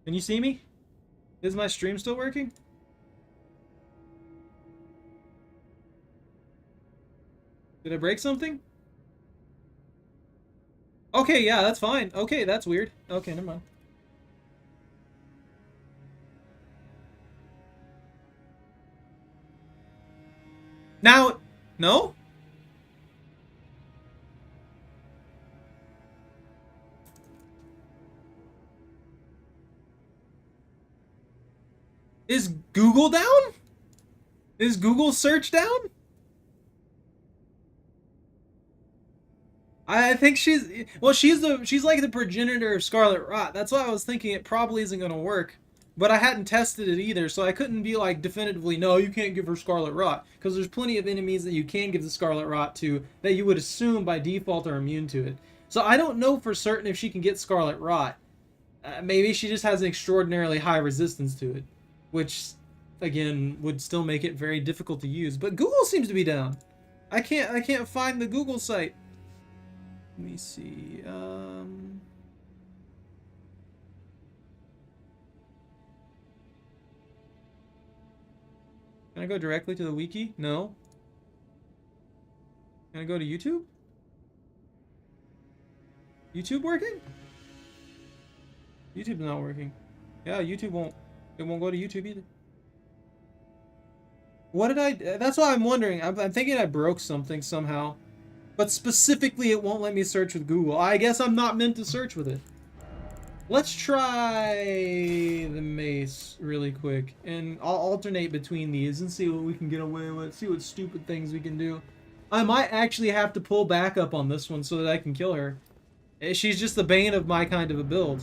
Can you see me? Is my stream still working? Did I break something? Okay, yeah, that's fine. Okay, that's weird. Okay, never mind. Now, no? Is Google down? Is Google search down? I think she's she's like the progenitor of Scarlet Rot. That's why I was thinking it probably isn't gonna work. But I hadn't tested it either, so I couldn't be like definitively, no, you can't give her Scarlet Rot. Because there's plenty of enemies that you can give the Scarlet Rot to that you would assume by default are immune to it. So I don't know for certain if she can get Scarlet Rot. Maybe she just has an extraordinarily high resistance to it. Which, again, would still make it very difficult to use. But Google seems to be down. I can't find the Google site. Let me see. Can I go directly to the wiki? No. Can I go to YouTube? YouTube working? YouTube's not working. Yeah, YouTube won't. It won't go to YouTube either. What did I... That's why I'm wondering. I'm thinking I broke something somehow. But specifically, it won't let me search with Google. I guess I'm not meant to search with it. Let's try the mace really quick. And I'll alternate between these and see what we can get away with. See what stupid things we can do. I might actually have to pull back up on this one so that I can kill her. She's just the bane of my kind of a build.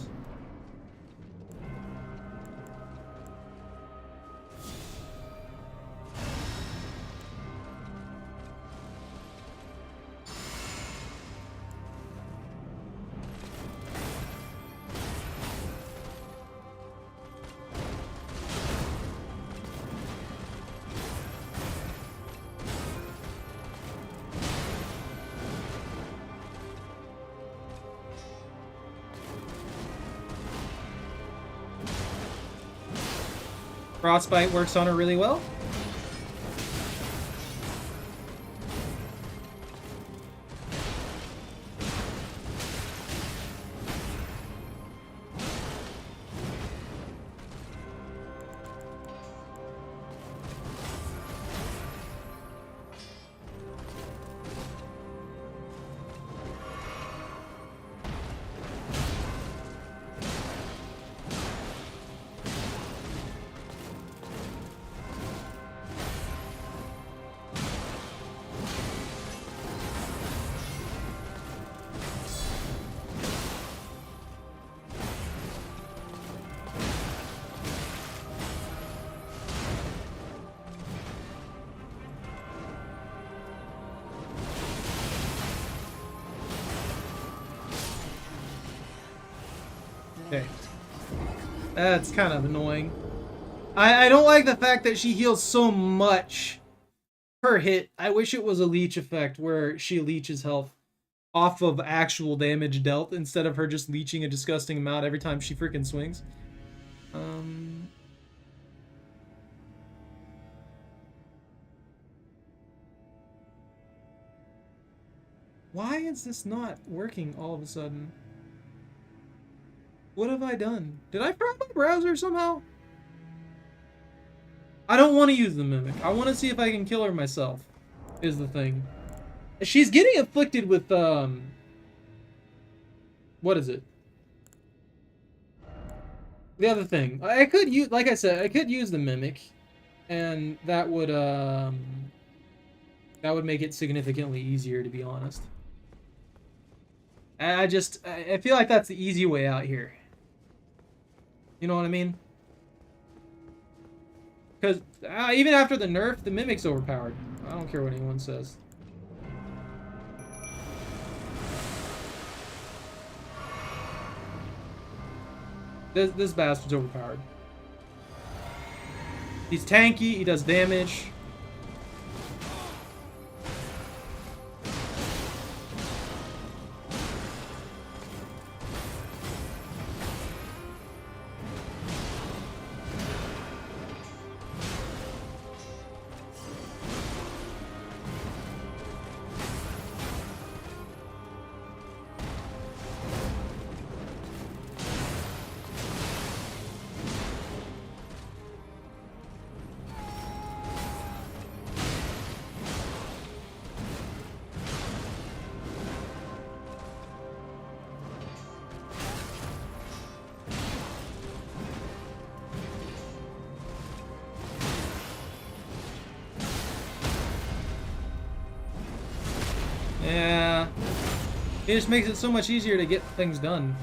Frostbite works on her really well. Okay. That's kind of annoying. I don't like the fact that she heals so much per hit. I wish it was a leech effect where she leeches health off of actual damage dealt instead of her just leeching a disgusting amount every time she freaking swings. Why is this not working all of a sudden? What have I done? Did I fry my browser somehow? I don't want to use the Mimic. I want to see if I can kill her myself, is the thing. She's getting afflicted with, what is it? The other thing. I could use, like I said, I could use the Mimic, and that would make it significantly easier, to be honest. I feel like that's the easy way out here. You know what I mean? Because even after the nerf, the Mimic's overpowered. I don't care what anyone says. This bastard's overpowered. He's tanky, he does damage. Yeah. It just makes it so much easier to get things done.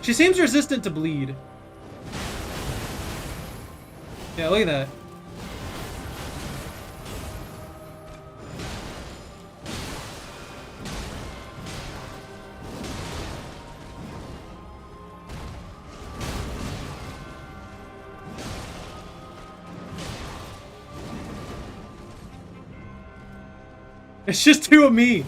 She seems resistant to bleed. Yeah, look at that. It's just two of me.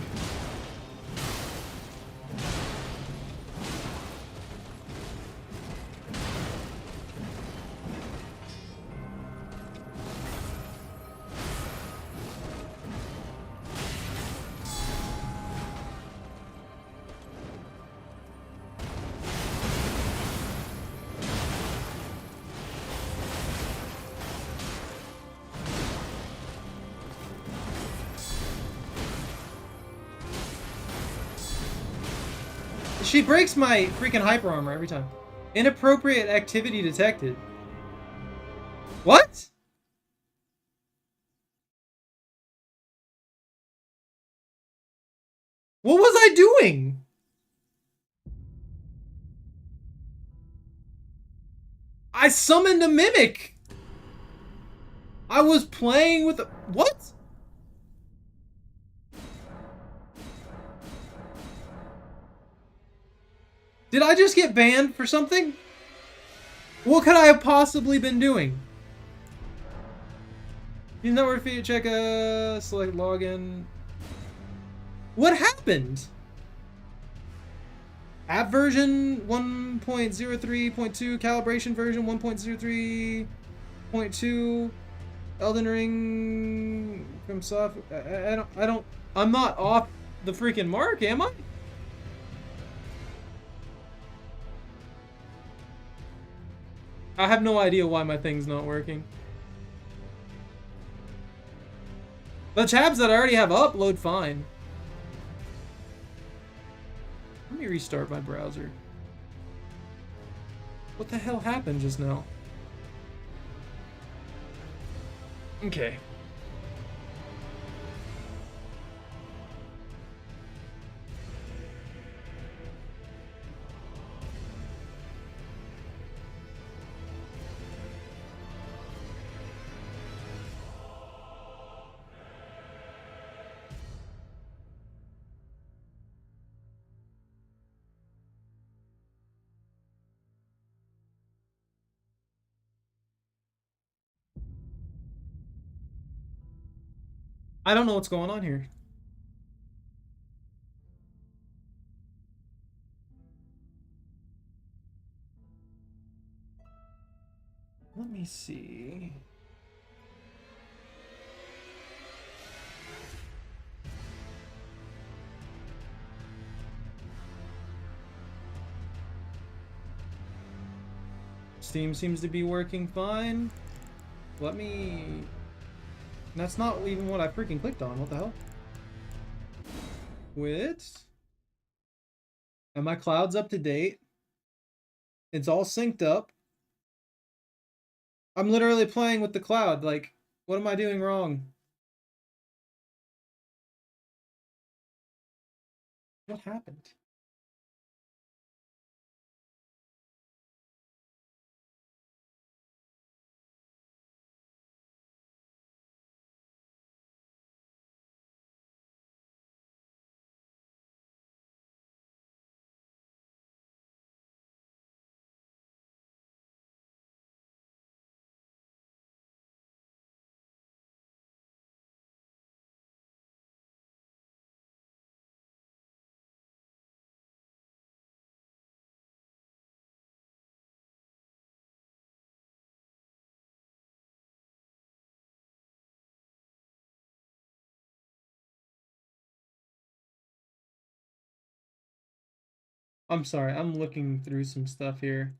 She breaks my freaking hyper armor every time. Inappropriate activity detected. What? What was I doing? I summoned a mimic. I was playing with a... What? Did I just get banned for something? What could I have possibly been doing? Use network feed, check select login. What happened? App version 1.03.2, calibration version 1.03.2, Elden Ring from soft. I'm not off the freaking mark, am I? I have no idea why my thing's not working. The tabs that I already have up load fine. Let me restart my browser. What the hell happened just now? Okay. I don't know what's going on here. Let me see. Steam seems to be working fine. Let me... That's not even what I freaking clicked on. What the hell? Quit. And my cloud's up to date. It's all synced up. I'm literally playing with the cloud. Like, what am I doing wrong? What happened? I'm sorry. I'm looking through some stuff here.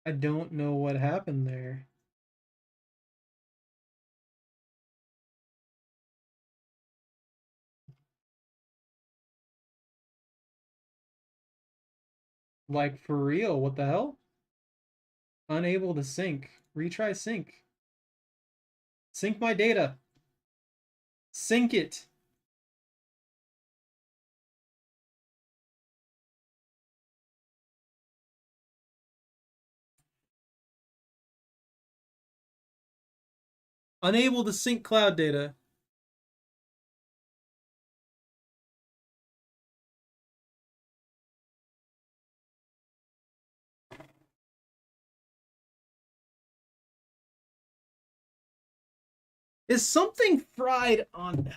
I don't know what happened there. Like, for real, what the hell? Unable to sync. Retry sync. Sync my data. Sync it. Unable to sync cloud data. Is something fried on...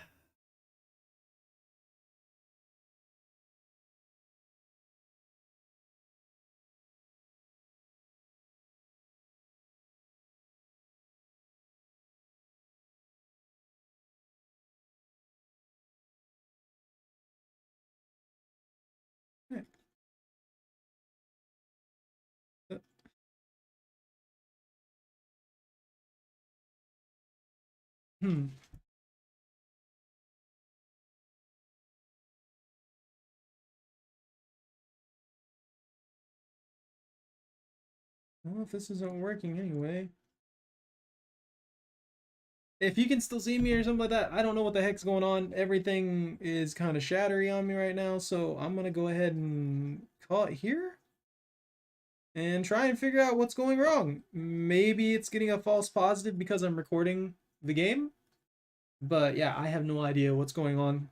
Hmm. Well, if this isn't working anyway. If you can still see me or something like that, I don't know what the heck's going on. Everything is kind of shattery on me right now, so I'm gonna go ahead and call it here and try and figure out what's going wrong. Maybe it's getting a false positive because I'm recording the game, but yeah, I have no idea what's going on.